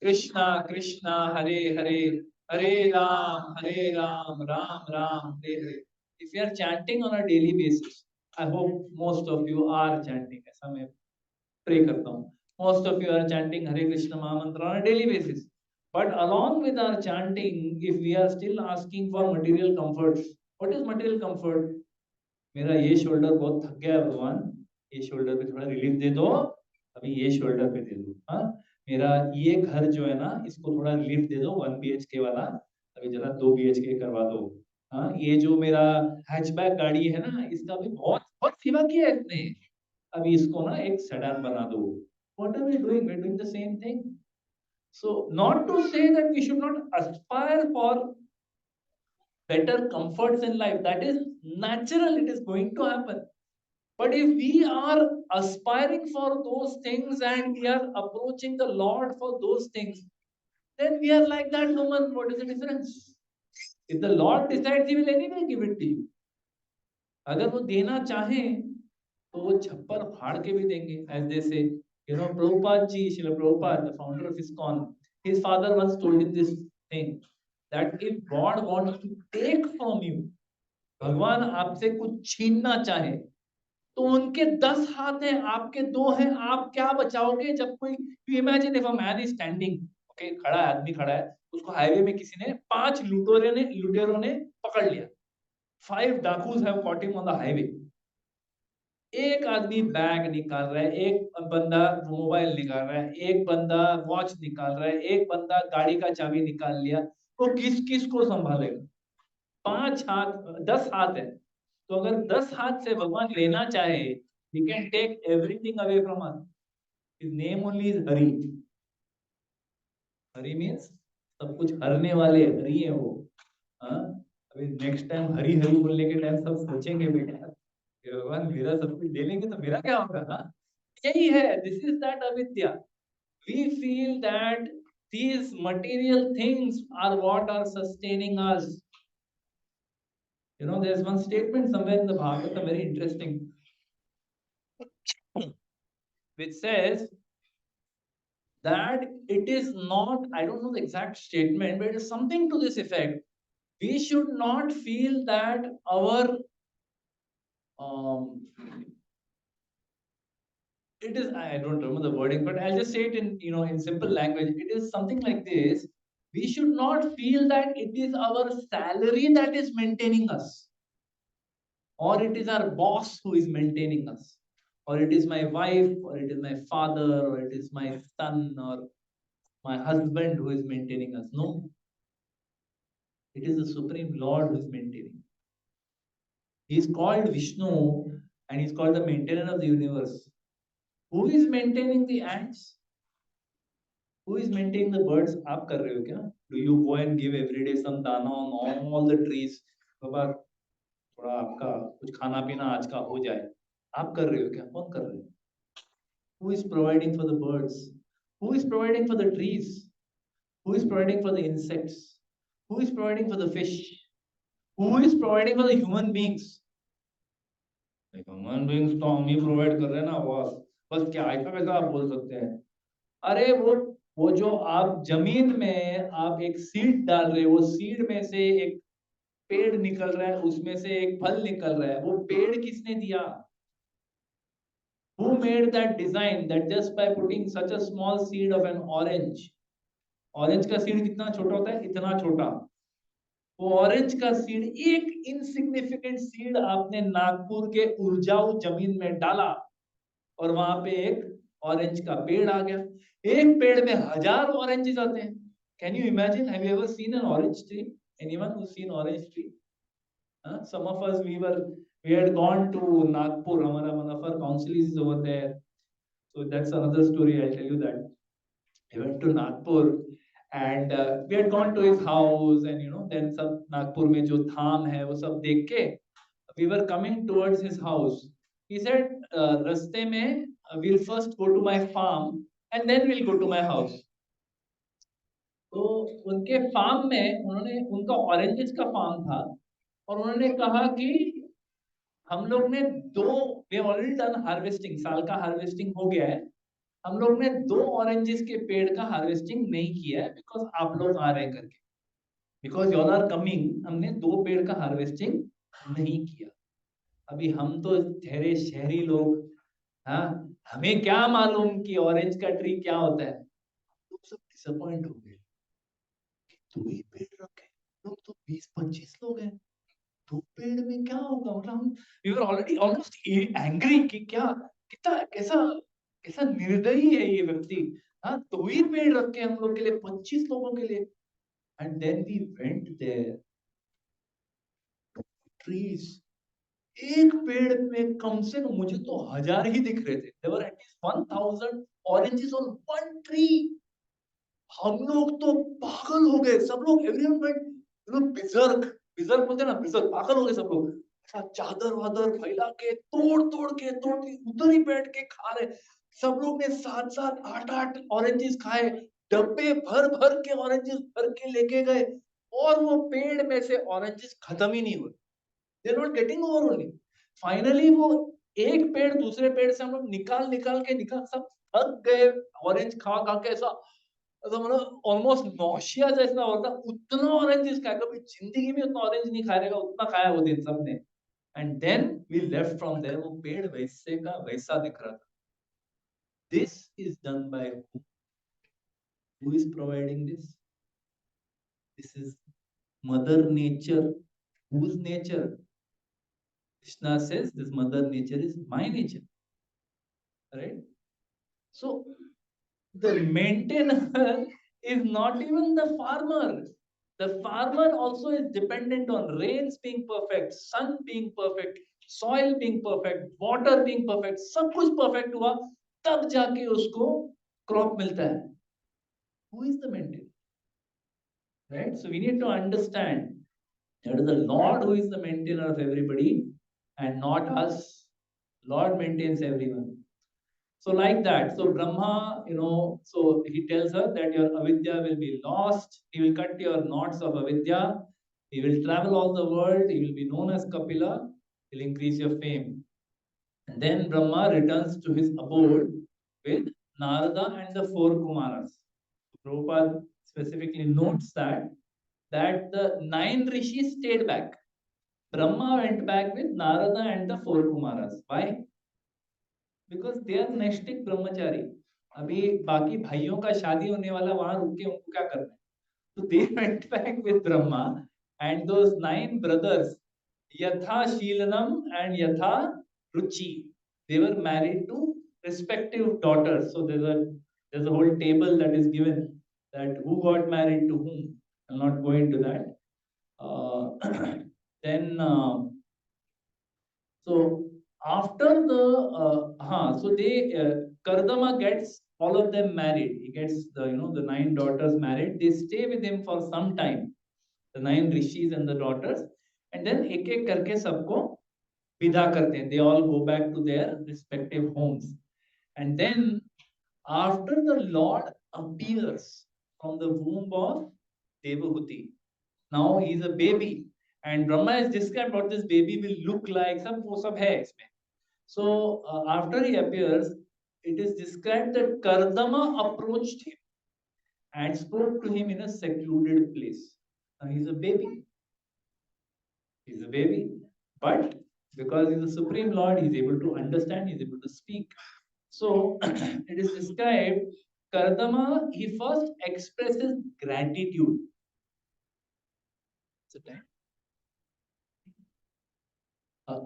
[SPEAKER 1] Krishna Krishna, Hare Hare, Hare Ram, Ram Ram, Hare Hare. If we are chanting on a daily basis, I hope most of you are chanting. ऐसा मैं pray करता हूँ, most of you are chanting Hare Krishna Mahamantra on a daily basis. But along with our chanting, if we are still asking for material comforts, what is material comfort? मेरा ये shoulder बहुत थक गया है भगवान, ये शोल्डर पे थोड़ा रिलीफ दे दो, अभी ये शोल्डर पे दे दो। हाँ, मेरा ये घर जो है ना, इसको थोड़ा रिलीफ दे दो, 1 BHK वाला, अभी जरा 2 BHK करवा दो। हाँ, ये जो मेरा हैचबैक गाड़ी है ना, इसका भी बहुत बहुत सेवा किया है इसने, अभी इसको ना एक सेडान बना दो। What are we doing? We're doing the same thing. So not to say that we should not aspire for better comforts in life. That is natural. It is going to happen. But if we are aspiring for those things and we are approaching the Lord for those things, then we are like that woman. What is the difference? If the Lord decides, He will anyway give it to you. अगर वो देना चाहे तो वो छप्पर फाड़ के भी देंगे, as they say. You know, Prabhupada ji, Srila Prabhupada, the founder of ISKCON, his father once told him this thing, that if God wants to take from you, भगवान आपसे कुछ छीनना चाहे, तो उनके 10 हाथ हैं, आपके 2 हैं, आप क्या बचाओगे? जब कोई, you imagine if a man is standing, okay, खड़ा है, आदमी खड़ा है, उसको हाईवे में किसी ने 5 लुटेरों ने पकड़ लिया, 5 डाकूज have caught him on the highway. एक आदमी बैग निकाल रहा है, एक बंदा मोबाइल निकाल रहा है, एक बंदा वॉच निकाल रहा है, एक बंदा गाड़ी का चाबी निकाल लिया, तो किस किस को संभालेगा? 5 हाथ, 10 हाथ है, तो अगर 10 हाथ से भगवान लेना चाहे, he can take everything away from us. His name only is Hari. Hari means सब कुछ हरने वाले हरि है वो। हाँ, अभी नेक्स्ट टाइम हरी हरी बोलने के टाइम सब सोचेंगे बेटा, भगवान मेरा सब कुछ ले लेंगे तो मेरा क्या होगा? हाँ, यही है, दिस इज दैट अविद्या। We feel that these material things are what are sustaining us. You know, there's one statement somewhere in the Bhagavatam, very interesting, which says that it is not, I don't know the exact statement, but it is something to this effect. We should not feel that our it is, I don't remember the wording, but I'll just say it in, you know, in simple language. It is something like this: we should not feel that it is our salary that is maintaining us, or it is our boss who is maintaining us, or it is my wife, or it is my father, or it is my son, or my husband who is maintaining us. No, it is the Supreme Lord who is maintaining. He is called Vishnu, and he is called the maintainer of the universe. Who is maintaining the ants? Who is maintaining the birds? आप कर रहे हो क्या? Do you go and give every day some dana on all the trees? बाबा थोड़ा आपका कुछ खाना पीना आज का हो जाए, आप कर रहे हो क्या? कौन कर रहे हो? Who is providing for the birds? Who is providing for the trees? Who is providing for the insects? Who is providing for the fish? Who is providing for the human beings? Human beings तो हम ही provide कर रहे हैं ना boss, बस क्या ऐसा कैसा आप बोल सकते हैं? अरे वो जो आप जमीन में आप एक सीड डाल रहे हो, वो सीड में से एक पेड़ निकल रहा है, उसमें से एक फल निकल रहा है, वो पेड़ किसने दिया? Who made that design that just by putting such a small seed of an orange, orange का सीड कितना छोटा होता है? इतना छोटा, वो ऑरेंज का सीड, एक इनसिग्निफिकेंट सीड आपने नागपुर के उर्जाऊ जमीन में डाला और वहां पे एक ऑरेंज का पेड़ आ गया। एक पेड़ में 1000 ऑरेंजेस आते हैं। Can you imagine? Have you ever seen an orange tree? Anyone who seen orange tree? Some of us, we had gone to Nagpur. हमारा one of our council is over there, so that's another story, I'll tell you that. I went to Nagpur And we had gone to his house, and then सब नागपुर में जो धाम है वो सब देख के we were coming towards his house. He said, रास्ते में we'll first go to my farm and then we'll go to my house. तो उनके फार्म में उनका ऑरेंजेस का फार्म था, और उन्होंने कहा कि हम लोग ने वी ऑलरेडी डन हार्वेस्टिंग, साल का हार्वेस्टिंग हो गया है, हम लोग ने 2 ऑरेंजेस के पेड़ का हार्वेस्टिंग नहीं किया है बिकॉज आप लोग आ रहे हैं करके, बिकॉज यू आर कमिंग, हमने 2 पेड़ का हार्वेस्टिंग नहीं किया। अभी हम तो ठहरे शहरी लोग, हाँ, हमें क्या मालूम कि ऑरेंज का ट्री क्या होता है। लोग सब डिसअपॉइंट हो गए, 2 ही पेड़ रखे, लोग तो 20-25 लोग हैं, 2 पेड़ में क्या होगा। मतलब हम we were already almost angry कि क्या, कितना कैसा कैसा निर्दयी है ये व्यक्ति। हाँ, 2 ही पेड़ रखे हम लोग के लिए, 25 लोगों के लिए। And then we went there, trees, एक पेड़ में कम से कम मुझे तो 1000 ही दिख रहे थे। There were at least 1000 oranges on one tree. हम लोग तो पागल हो गए, सब लोग, एवरीवन वेंट बिजर्क, बिजर्क बोलते हैं ना, बिजर्क, पागल हो गए सब लोग। चादर वादर फैला के तोड़ के उधर ही बैठ के खा रहे। सब लोग ने 7-7 8-8 ऑरेंजेस खाए, डब्बे भर भर के ऑरेंजेस भर के लेके गए, और वो पेड़ में से ऑरेंजेस खत्म ही नहीं हुए। They are not getting over only. Finally वो एक पेड़ दूसरे पेड़ से हम लोग निकाल के सब थक गए ऑरेंज खा खा के। ऐसा मतलब ऑलमोस्ट नौशिया जैसा होता, उतना ऑरेंज खाया, कभी जिंदगी में उतना ऑरेंज नहीं खाया रहेगा, उतना खाया वो दिन सबने। And then we left from there, वो पेड़ वैसे का वैसा दिख रहा था। This is done by who is providing this? This is mother nature. Whose nature? Krishna says this mother nature is my nature, right? So the maintainer is not even the farmer. The farmer also is dependent on rains being perfect, sun being perfect, soil being perfect, water being perfect, सब कुछ perfect हुआ तब जाके उसको crop मिलता है। Who is the maintainer? Right? So we need to understand that is the Lord who is the maintainer of everybody and not us. Lord maintains everyone. So like that, so Brahma, so he tells her that your avidya will be lost. He will cut your knots of avidya. He will travel all the world. He will be known as Kapila. He will increase your fame. And then Brahma returns to his abode with Narada and the 4 Kumaras. Prabhupada specifically notes that the 9 rishis stayed back. Brahma went back with Narada and the 4 Kumaras. Why? Because they are नैष्ठिक ब्रह्मचारी। अभी बाकी भाइयों का शादी होने वाला, वहां रुक के उनको क्या करना है? So they went back with Brahma and those 9 brothers, Yatha Sheelanam and Yatha Ruchi, they were married to respective daughters. So there's a whole table that is given that who got married to whom. I'll not go into that. Then so after so they Kardama gets all of them married. He gets the 9 daughters married. They stay with him for some time, the 9 rishis and the daughters, and then एक एक करके सबको विदा करते हैं. They all go back to their respective homes, and then after the Lord appears from the womb of Devahuti, now he is a baby, and Brahma has described what this baby will look like. सब वो सब है इसमें. So after he appears, it is described that Kardama approached him and spoke to him in a secluded place. Now he's a baby. He's a baby. But because he's the Supreme Lord, he's able to understand, he's able to speak. So it is described, Kardama, he first expresses gratitude.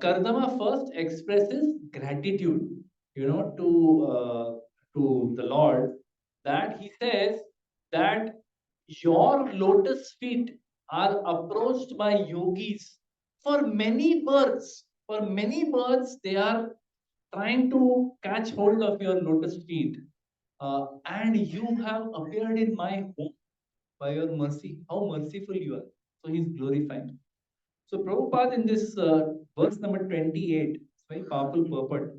[SPEAKER 1] Kardama first expresses gratitude, to the Lord, that he says that your lotus feet are approached by yogis for many births. For many births, they are trying to catch hold of your lotus feet, and you have appeared in my home. by your mercy, how merciful you are. So he's glorifying. So Prabhupada in this verse number 28, it's very powerful purport.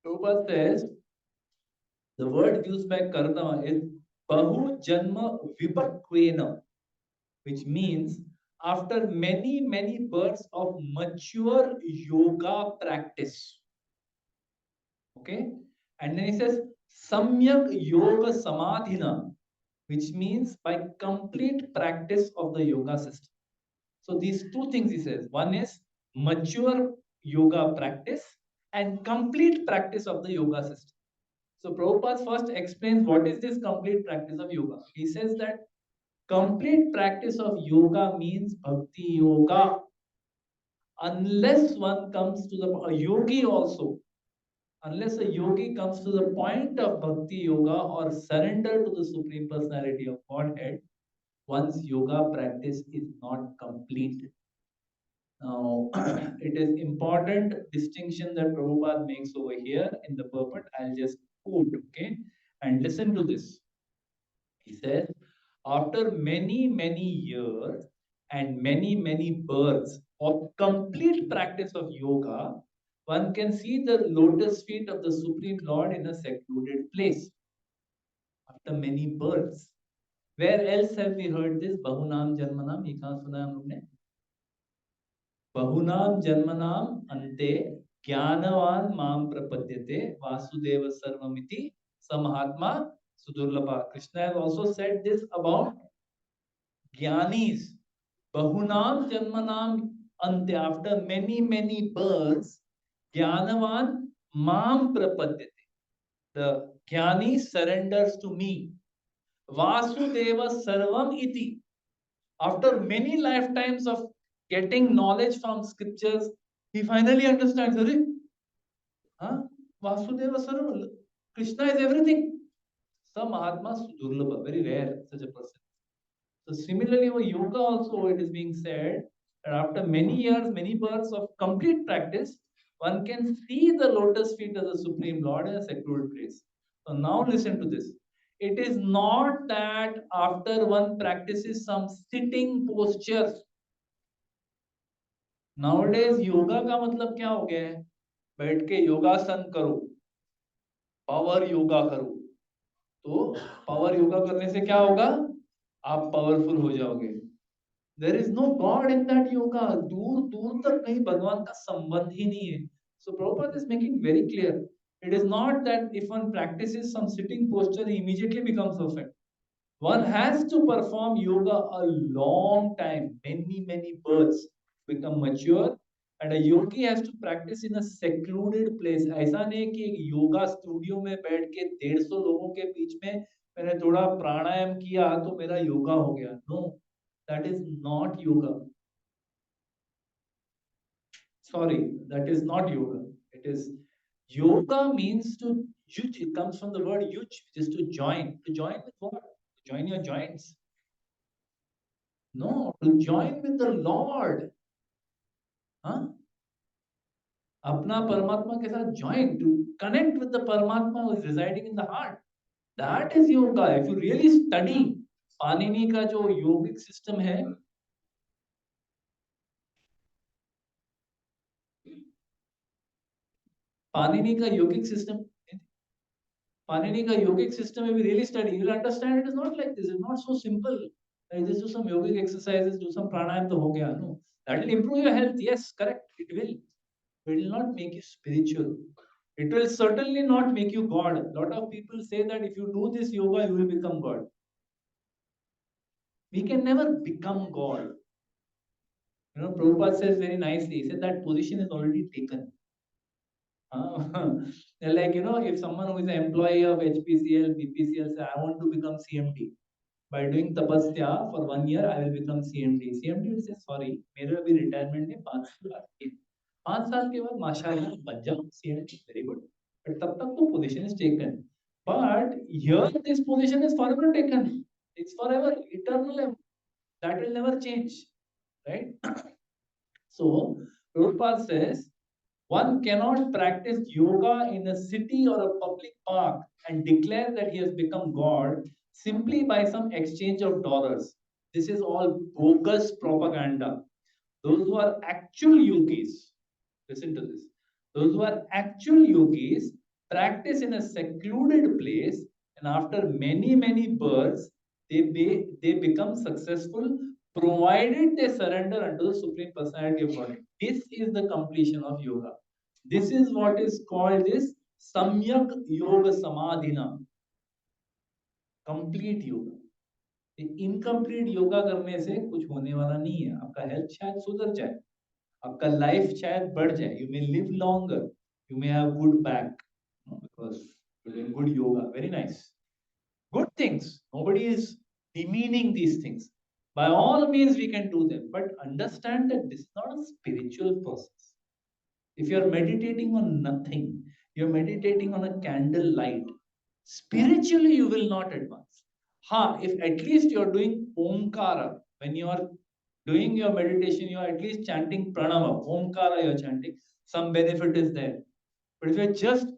[SPEAKER 1] Prabhupada says, the word used by Kardama is Bahu Janma Vipakvena, which means after many, many births of mature yoga practice. Okay? And then he says, Samyak Yoga Samadhina, which means by complete practice of the yoga system. So these two things he says. One is mature yoga practice and complete practice of the yoga system. So Prabhupada first explains what is this complete practice of yoga. He says that complete practice of yoga means bhakti yoga. Unless one comes to a yogi also, unless a yogi comes to the point of bhakti yoga or surrender to the Supreme Personality of Godhead, one's yoga practice is not complete. Now, it is important distinction that Prabhupada makes over here in the purport. I'll just quote, okay? And listen to this. He says, after many, many years and many, many births of complete practice of yoga, one can see the lotus feet of the Supreme Lord in a secluded place. After many births. Where else have we heard this? Bahunam Janmanam, ye kahan suna hai hum log ne? Bahunam Janmanam Ante Jnanavan Mam Prapadyate Vasudeva Sarvamiti Samahatma Sudurlabha. Krishna has also said this about Jnanis. Bahunam Janmanam Ante, after many, many births, Jnanavan Mam Prapadyate. The Jnani surrenders to me. Vasudeva Sarvam Iti. After many lifetimes of getting knowledge from scriptures, he finally understands, huh? Vasudeva Sarvam. Krishna is everything. Some Mahatma Sudurlabha, very rare such a person. So similarly, for yoga also it is being said that after many years, many births of complete practice, one can see the lotus feet of the Supreme Lord in a secluded place. So now listen to this. It is not that after one practices some sitting posture. Nowadays yoga का मतलब क्या हो गया है? बैठ के योगासन करो, पावर योगा करो. तो पावर योगा करने से क्या होगा? आप पावरफुल हो जाओगे. There is no God in that yoga. दूर दूर तक कहीं भगवान का संबंध ही नहीं है. So Prabhupada is making very clear. It is not that if one practices some sitting posture, he immediately becomes perfect. One has to perform yoga a long time, many births, become mature, and a yogi has to practice in a secluded place. ऐसा नहीं कि एक yoga studio में बैठ के 150 लोगों के बीच में मैंने थोड़ा प्राणायाम किया तो मेरा योगा हो गया. No, that is not yoga. Sorry, that is not yoga. It is yoga means to yuj. It comes from the word yuj, which is to join. To join with what? To join your joints. No, to join with the Lord. Huh? अपना परमात्मा के साथ join, to connect with the Paramatma who is residing in the heart. That is yoga. If you really study Panini का जो योगिक system है, पाणिनि का योगिक system, Panini का योगिक system, if you really study, you will understand it is not like this. It's not so simple. Just do some yogic exercises, do some pranayam, तो हो गया. No, that will improve your health. Yes, correct. It will. It will not make you spiritual. It will certainly not make you God. A lot of people say that if you do this yoga, you will become God. We can never become God. You know, Prabhupada says very nicely, he said that position is already taken. Like, you know, if someone who is an employee of HPCL, BPCL says, I want to become CMD. By doing tapasya for 1 year, I will become CMD. CMD will say, sorry, मेरा भी retirement है 5 साल के. 5 साल के बाद माशाल्लाह बन जाओ CMD, very good. But तब तक तो position is taken. But here this position is forever taken. It's forever, eternal. That will never change, right? So Prabhupada says, one cannot practice yoga in a city or a public park and declare that he has become God simply by some exchange of dollars. This is all bogus propaganda. Those who are actual yogis, listen to this. Those who are actual yogis practice in a secluded place, and after many births, they become successful, provided they surrender unto the Supreme Personality of Godhead. This is the completion of yoga. This is what is called this Samyak Yoga Samadhina, complete yoga. Incomplete yoga करने से कुछ होने वाला नहीं है. आपका health शायद सुधर जाए, आपका लाइफ शायद बढ़ जाए. You may live longer, you may have good back, because you're doing good yoga. Very nice, good things. Nobody is demeaning these things. By all means we can do them, but understand that this is not a spiritual process. If you are meditating on nothing, you're meditating on a candle light, spiritually you will not advance. If at least you're doing Omkara, when you are doing your meditation, you are at least chanting pranama, Omkara you're chanting, some benefit is there. But if you're just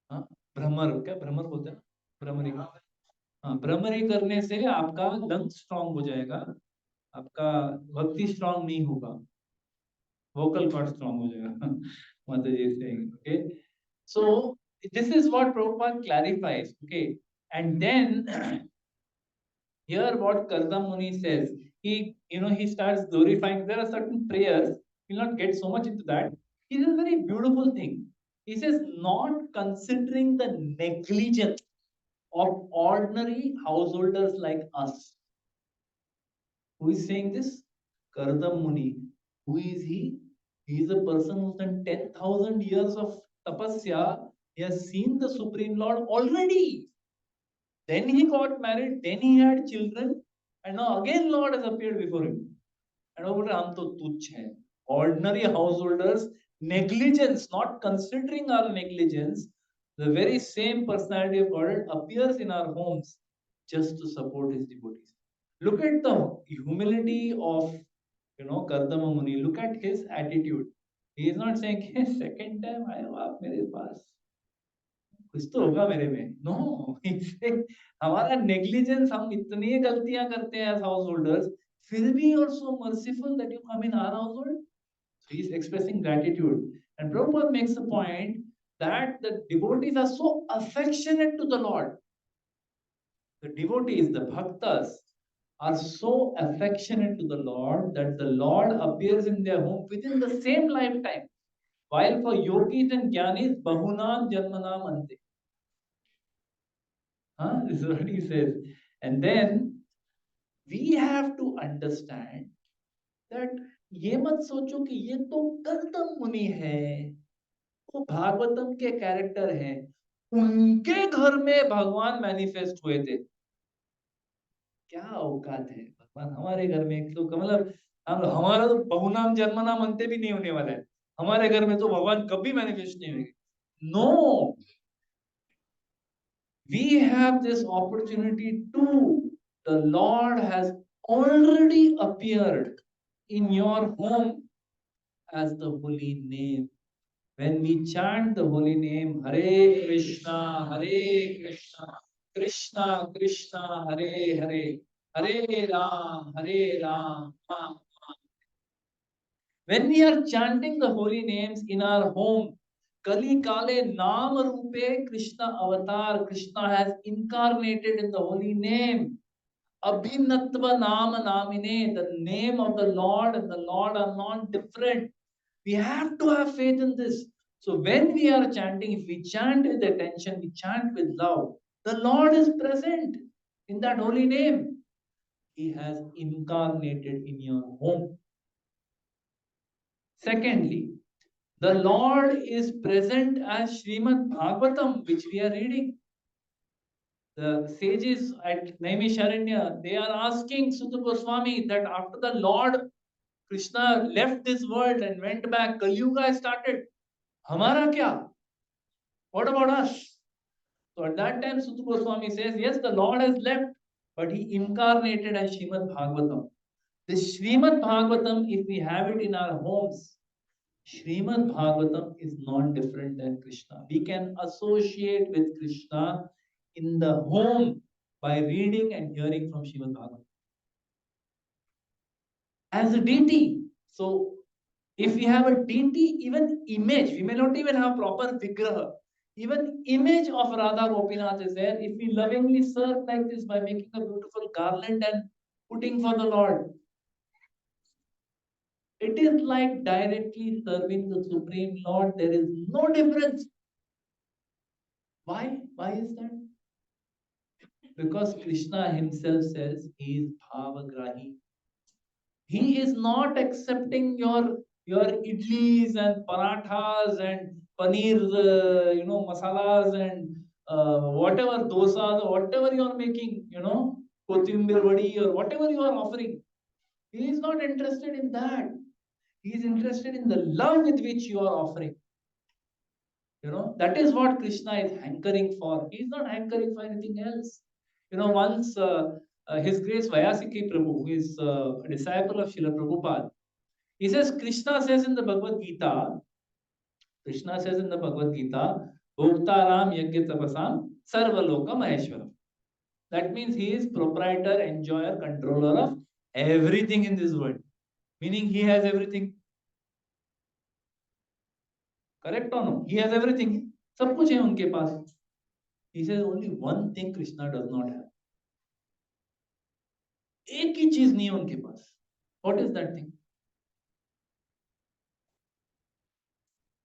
[SPEAKER 1] भ्रमर, क्या भ्रमर बोलते हैं, भ्रमरी, भ्रमरी करने से आपका lung strong हो जाएगा, आपका भक्ति स्ट्रांग नहीं होगा, vocal cord strong हो जाएगा. Mataji is saying, okay. So this is what Prabhupada clarifies, okay. And then here what Kardama Muni says, he starts glorifying. There are certain prayers, we'll not get so much into that. It is a very beautiful thing. He says, not considering the negligence of ordinary householders like us. Who is saying this? Kardama Muni. Who is he? He is a person who's done 10,000 years of tapasya. He has seen the Supreme Lord already. Then he got married, then he had children, and now again Lord has appeared before him. And over hum to tuchh hai. Ordinary householders, negligence, not considering our negligence, the very same personality of God appears in our homes just to support his devotees. Look at the humility of Kardama Muni. Look at his attitude. He is not saying, hey, second time आए हो आप मेरे पास, कुछ तो होगा मेरे में. No, हमारा negligence, हम इतनी गलतियां करते हैं as householders, फिर भी you are so merciful that you come in our household. So he is expressing gratitude. And Prabhupada makes the point that the devotees are so affectionate to the Lord. The devotees, the bhaktas, are so affectionate to the Lord that the Lord appears in their home within the same lifetime. While for yogis and jnanis, bahunam janmanam ante. This is what he says. And then we have to understand that ये मत सोचो कि ये तो कर्दम मुनि है, वो भागवतम के कैरेक्टर हैं, उनके घर में भगवान मैनिफेस्ट हुए थे. क्या औकात है भगवान हमारे घर में, तो मतलब हमारा तो बहुनाम जन्मनाम अंत्य भी नहीं होने वाला है, हमारे घर में तो भगवान कभी मैनिफेस्ट नहीं होंगे. No, we have this opportunity too. The Lord has already appeared in your home as the holy name. When we chant the holy name, Hare Krishna, Krishna Krishna, Hare Hare, Hare Ram, when we are chanting the holy names in our home, Kali Kale Nama Rupe Krishna Avatar, Krishna has incarnated in the holy name. Abhinatva Nama Namine, the name of the Lord and the Lord are not different. We have to have faith in this. So when we are chanting, if we chant with attention, we chant with love, the Lord is present in that holy name. He has incarnated in your home. Secondly, the Lord is present as Srimad Bhagavatam, which we are reading. The sages at Naimisharanya, they are asking Sutta Goswami that after the Lord Krishna left this world and went back, Kali Yuga started. Hamara kya? What about us? So at that time, Sutta Goswami says, yes, the Lord has left, but he incarnated as Srimad Bhagavatam. The Srimad Bhagavatam, if we have it in our homes, Srimad Bhagavatam is not different than Krishna. We can associate with Krishna in the home by reading and hearing from Srimad Bhagavatam as a deity. So, if we have a deity, even image, we may not even have proper vigraha. Even image of Radha Gopinath is there. If we lovingly serve like this by making a beautiful garland and putting for the Lord, it is like directly serving the Supreme Lord. There is no difference. Why? Why is that? Because Krishna himself says he is bhavagrahi. He is not accepting your idlis and parathas and paneer, masalas and whatever dosas or whatever you are making, kotimbir vadi or whatever you are offering. He is not interested in that. He is interested in the love with which you are offering. That is what Krishna is hankering for. He is not hankering for anything else. Once His Grace Vayasiki Prabhu, who is a disciple of Srila Prabhupada, he says, Krishna says in the Bhagavad Gita, Bhoktaram Yajna Tapasam Sarvaloka Maheshwaram. That means he is proprietor, enjoyer, controller of everything in this world. Meaning he has everything. Correct or no? He has everything. सब कुछ है उनके पास. He says only one thing Krishna does not have. एक ही चीज नहीं है उनके पास. What is that thing?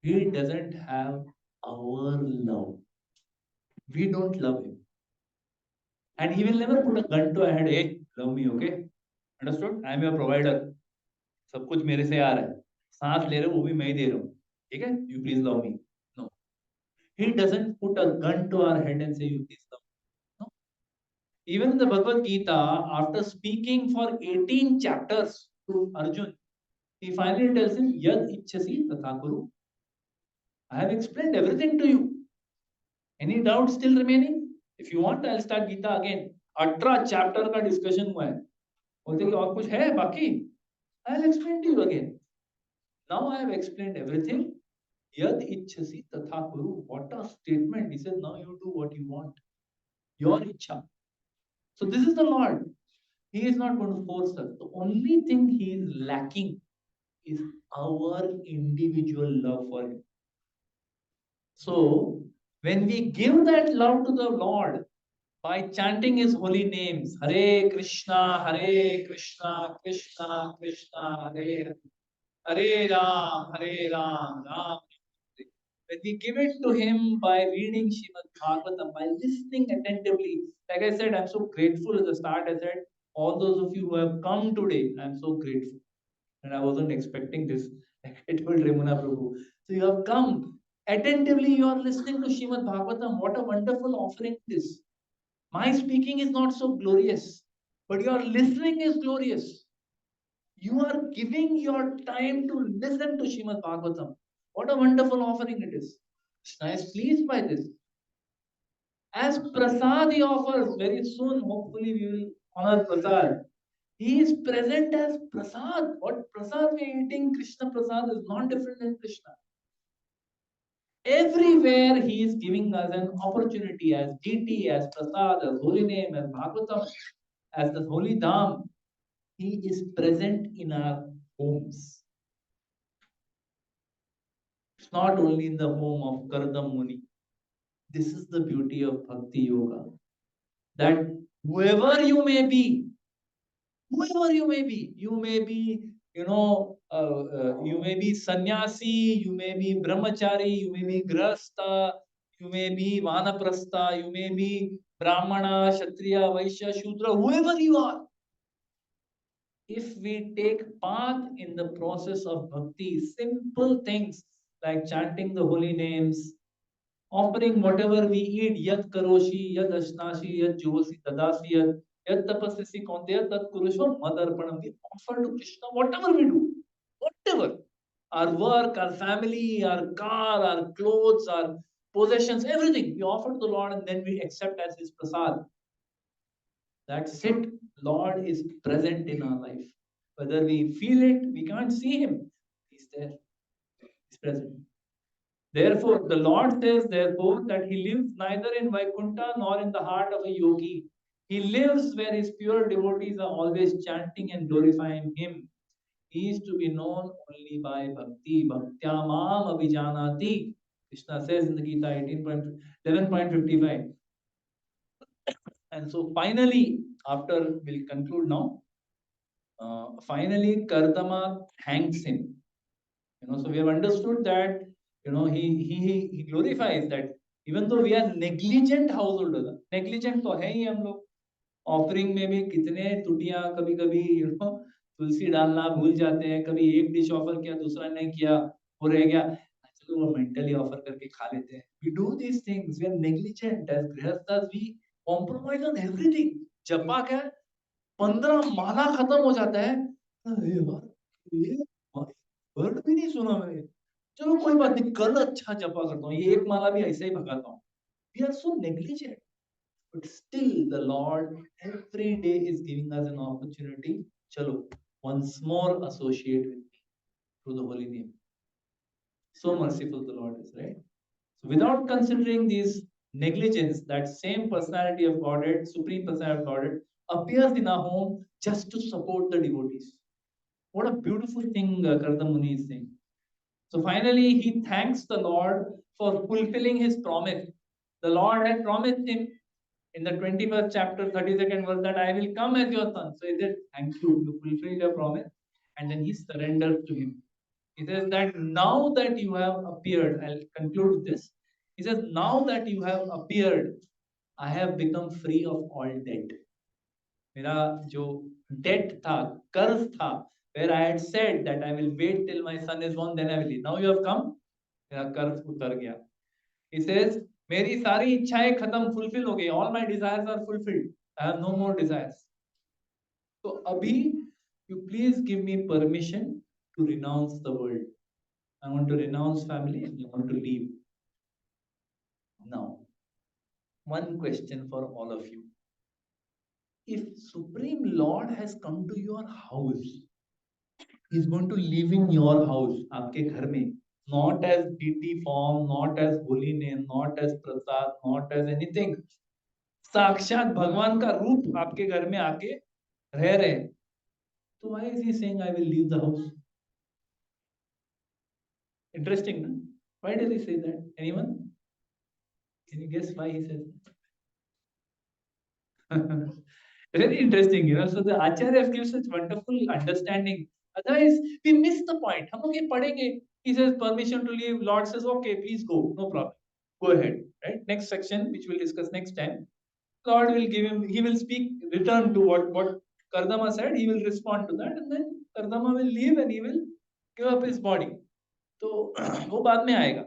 [SPEAKER 1] He doesn't have our love. We don't love him. And he will never put a gun to our head. Hey, love me, okay? Understood? I am your provider. सब कुछ मेरे से आ रहा है. सांस ले रहे हो वो भी मैं ही दे रहा हूँ. ठीक है? You please love me. No. He doesn't put a gun to our head and say you please love me. No. Even in the Bhagavad Gita, after speaking for 18 chapters to Arjun, he finally tells him, Yad Ichchasi Tatha Kuru. I have explained everything to you. Any doubt still remaining? If you want, I'll start Gita again. 18 chapter का discussion हुआ है. बोलते कि और कुछ है बाकी? I'll explain to you again. Now I have explained everything. Yad Ichchasi Tatha Kuru. What a statement. He says, now you do what you want. Your Ichcha. So this is the Lord. He is not going to force us. The only thing he is lacking is our individual love for him. So, when we give that love to the Lord by chanting his holy names, Hare Krishna, Krishna Krishna, Hare Hare Ram, Ram Ram. When we give it to him by reading Srimad Bhagavatam, by listening attentively, like I said, I'm so grateful at the start. I said, all those of you who have come today, I'm so grateful. And I wasn't expecting this. Like I told Remuna Prabhu. So you have come. Attentively, you are listening to Srimad Bhagavatam. What a wonderful offering it is. My speaking is not so glorious, but your listening is glorious. You are giving your time to listen to Srimad Bhagavatam. What a wonderful offering it is. Krishna is pleased by this. As prasad he offers, very soon, hopefully, we will honor prasad. He is present as prasad. What prasad we are eating, Krishna prasad, is not different than Krishna. Everywhere he is giving us an opportunity as deity, as prasad, as holy name, as Bhagavatam, as the holy dham. He is present in our homes. It's not only in the home of Kardama Muni. This is the beauty of Bhakti Yoga. That whoever you may be, you may be, you may be sannyasi, you may be brahmachari, you may be grahastha, you may be vanaprastha, you may be brahmana, kshatriya, vaishya, shudra, whoever you are. If we take part in the process of bhakti, simple things like chanting the holy names, offering whatever we eat, yat karoshi, yat ashnashi, yat juhosi, dadasi, yat tapasisi kaunteya, tat kurushva madarpanam. We offer to Krishna whatever we do, whatever. Our work, our family, our car, our clothes, our possessions, everything we offer to the Lord and then we accept as His prasad. That's it. Lord is present in our life. Whether we feel it, we can't see Him. He's there. present. Therefore, the Lord says, therefore, that he lives neither in Vaikuntha nor in the heart of a yogi. He lives where his pure devotees are always chanting and glorifying him. He is to be known only by bhakti. Bhaktyamam abhijanati. Krishna says in the Gita 11.55. And so finally, after we'll conclude now, finally Kardama thanks him. So we have understood that he glorifies that even though we are negligent householders, negligent तो है ही हम लोग, offering में भी कितने त्रुटियां कभी कभी तुलसी डालना भूल जाते हैं, कभी एक डिश ऑफर किया दूसरा नहीं किया, वो रह गया, चलो वो मेंटली ऑफर करके खा लेते हैं. We do these things, we are negligent as गृहस्थas, we compromise on everything. जपा क्या 15 माला खत्म हो जाता है, अरे यार ये वर्ड भी नहीं सुना मैंने, चलो कोई बात नहीं कल अच्छा जपा करता हूँ, ये एक माला भी ऐसे ही भगाता हूँ. We are so negligent. But still, the Lord every day is giving us an opportunity. Chalo, once more associate with me through the holy name. So merciful the Lord is, right? So without considering these negligence, that same personality of Godhead, Supreme Personality of Godhead, appears in our home just to support the devotees. What a beautiful thing Kardama Muni is saying. So finally, he thanks the Lord for fulfilling his promise. The Lord had promised him in the 21st chapter, 32nd verse, that I will come as your son. So he said, thank you, you fulfilled your promise. And then he surrendered to him. He says that now that you have appeared, I'll conclude with this. He says, now that you have appeared, I have become free of all debt. मेरा जो debt था, कर्ज था, where I had said that I will wait till my son is born, then I will leave. Now you have come, मेरा कर्ज उतर गया. He says, मेरी सारी इच्छाएं खत्म, fulfill हो गई. All my desires are fulfilled. I have no more desires. So अभी you please give me permission to renounce the world. I want to renounce family and I want to leave. Now, one question for all of you. If Supreme Lord has come to your house, He is going to live in your house, आपके घर में, not as deity form, not as holy name, not as prasad, not as anything. साक्षात भगवान का रूप आपके घर में आके रह रहे. So why is he saying I will leave the house? Interesting, no? Why does he say that? Anyone? Can you guess why he says that? Very interesting, So the Acharya gives such wonderful understanding. Otherwise, we miss the point. हम लोग ये पढ़ेंगे. He says permission to leave. Lord says, okay, please go, no problem. Go ahead. Right? Next section, which we'll discuss next time. Lord will give him. He will speak. Return to what Kardama said. He will respond to that, and then Kardama will leave and he will give up his body. तो वो बाद में आएगा.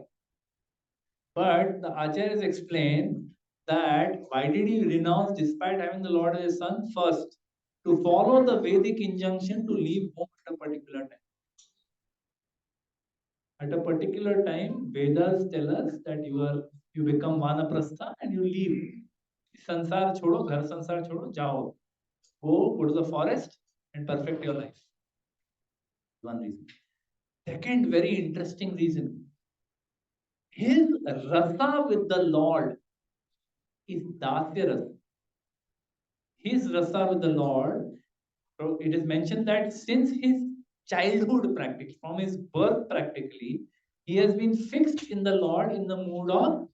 [SPEAKER 1] But the Acharyas explain that why did he renounce despite having the Lord as his son? First, to follow the Vedic injunction to leave home at a particular time. At a particular time, Vedas tell us that you become vanaprastha and you leave. संसार छोड़ो, घर संसार छोड़ो, जाओ. Go to the forest and perfect your life. One reason. Second, very interesting reason. His rasa with the Lord is dasya rasa. His rasa with the Lord, so it is mentioned that since his childhood, practically, from his birth practically, he has been fixed in the Lord in the mood of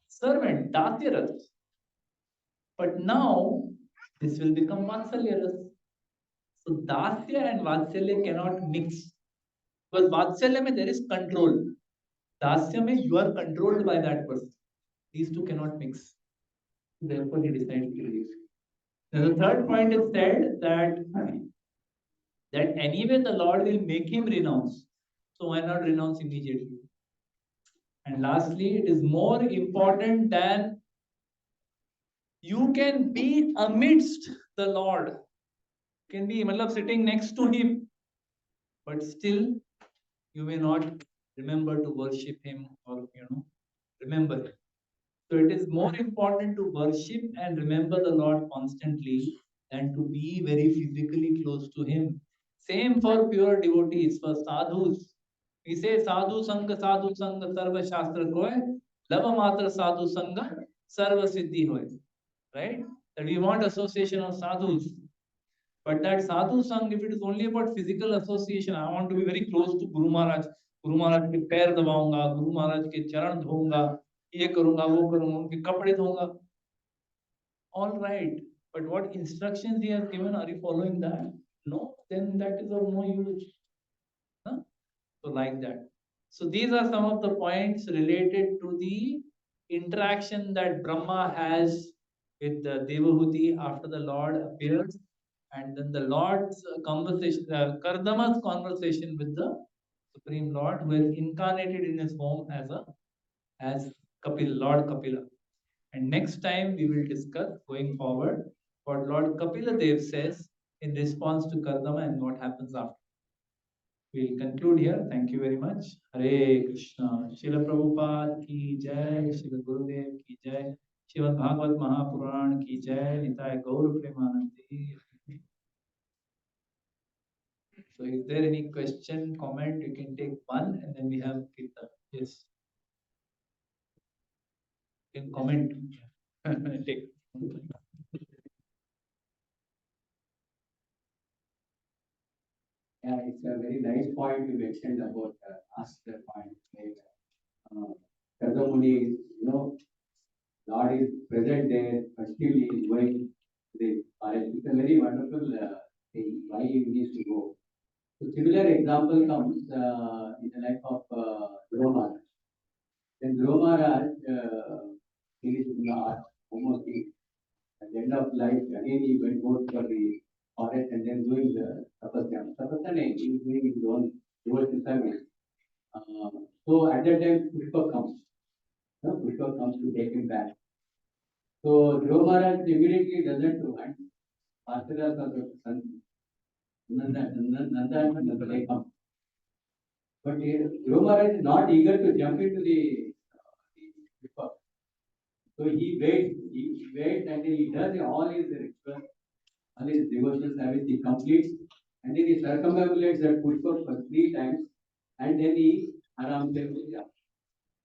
[SPEAKER 1] servant, dasya rasa. But now, this will become vatsalya rasa. So dasya and vatsalya cannot mix. Because vatsalya mein there is control. Dasya mein you are controlled by that person. These two cannot mix. Therefore, he decided to leave. Now, the third point is said that anyway the Lord will make him renounce. So why not renounce immediately? And lastly, it is more important than you can be amidst the Lord. Can be sitting next to him, but still you may not remember to worship him or remember him. So it is more important to worship and remember the Lord constantly than to be very physically close to him. Same for pure devotees, for sadhus. We say sadhu sanga sarva shastra koy, lava matra sadhu sanga sarva siddhi hoy. Right? That we want association of sadhus. But that sadhu sang, if it is only about physical association, I want to be very close to Guru Maharaj. Guru Maharaj के पैर दबाऊंगा, Guru Maharaj के चरण धोऊंगा, ये करूंगा, वो करूंगा, उनके कपड़े धोऊंगा. All right, but what instructions he has given, are you following that? No, then that is of no use. Huh? So like that. So these are some of the points related to the interaction that Brahma has with the Devahuti after the Lord appears, and then the Lord's conversation, Kardama's conversation with the Supreme Lord, who is incarnated in his home as Lord Kapila. And next time we will discuss going forward what Lord Kapila Dev says in response to Kardama and what happens after. We'll conclude here. Thank you very much. Hare Krishna. Srila Prabhupada ki jai. Srila Gurudev ki jai. Srimad Bhagavatam Mahapuran ki jai. Nitai Gaur Premanandi. So is there any question, comment? You can take one and then we have Kirtan. Yes. You can comment. Take.
[SPEAKER 2] Yeah, it's a very nice point you mentioned about ask the point. Kardamuni, Lord is present there, but still he is going to the forest. It's a very wonderful thing. Why he needs to go. So similar example comes in the life of Dhruva Maharaj. Then Dhruva Maharaj, he is in the almost at the end of life. Again, he went both for the forest and then doing the tapasya. Tapasya, he is doing his own devotional service. So at that time, Pushpa comes. Pushpa comes to take him back. So Dhruva Maharaj immediately doesn't want Parsadas of the son. Nanda and Nanda come. But Dhruva Maharaj is not eager to jump into the Pushpa. So he waits and he does all his rituals, all his devotional service, he completes, and then he circumambulates that Pushpa for 3 times, and then he aram se puja.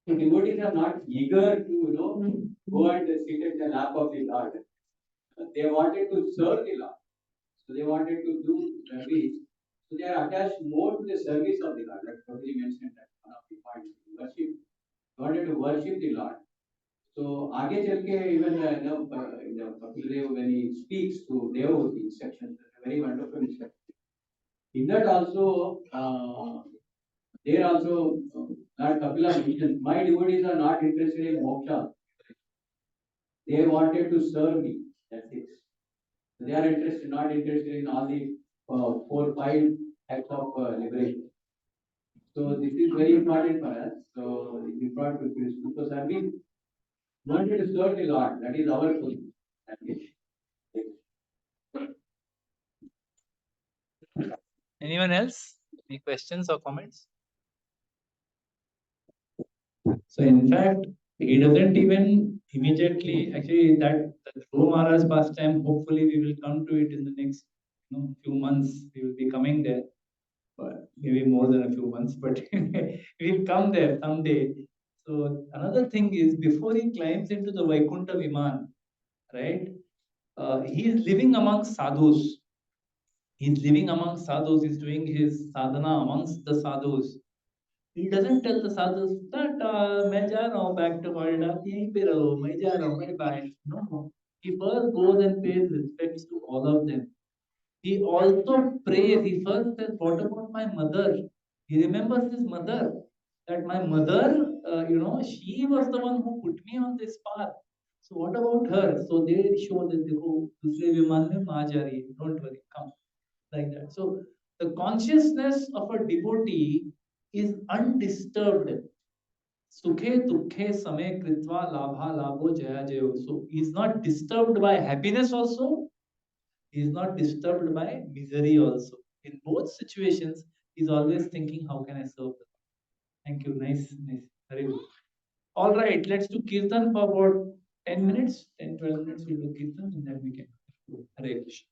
[SPEAKER 2] So devotees are not eager to go and sit at the lap of the Lord. They wanted to serve the Lord. So they wanted to do service. So they are attached more to the service of the Lord. That's what he mentioned that one of the points. Worship. They wanted to worship the Lord. So आगे चल के even in the particular when he speaks to Devahuti instructions, very wonderful instruction. In that also, there also Lord Kapila mentions, my devotees are not interested in moksha. They wanted to serve me. That's it. So they are interested, not interested in all the 4-5 types of liberation. So this is very important for us. So it's important to serving. Wanted to serve the Lord. That is our goal.
[SPEAKER 1] Anyone else? Any questions or comments? So in fact, he doesn't even immediately, actually that Dhruva Maharaj pastime, hopefully we will come to it in the next few months. We will be coming there, but maybe more than a few months, but we'll come there someday. So another thing is, before he climbs into the Vaikuntha Viman, right, he is living amongst sadhus. He's living amongst sadhus, he's doing his sadhana amongst the sadhus. He doesn't tell the sadhus that मैं जा रहा हूँ back to Noida, आप यहीं पे रहो, मैं जा रहा हूँ, bye bye. No, he first goes and pays respects to all of them. He also prays. He first says, "What about my mother?" He remembers his mother. That my mother, she was the one who put me on this path. So what about her? So they show that देखो दूसरे विमान में माँ जा रही है. Don't worry, come like that. So the consciousness of a devotee is undisturbed. Sukhe dukhe same kritva labha labho jaya jayo. So he is not disturbed by happiness also. He is not disturbed by misery also. In both situations, he is always thinking, how can I serve them? Thank you. Nice, nice. Very good. All right, let's do Kirtan for about 10 minutes, 10, 12 minutes. We'll do Kirtan and then we can. Hare Krishna.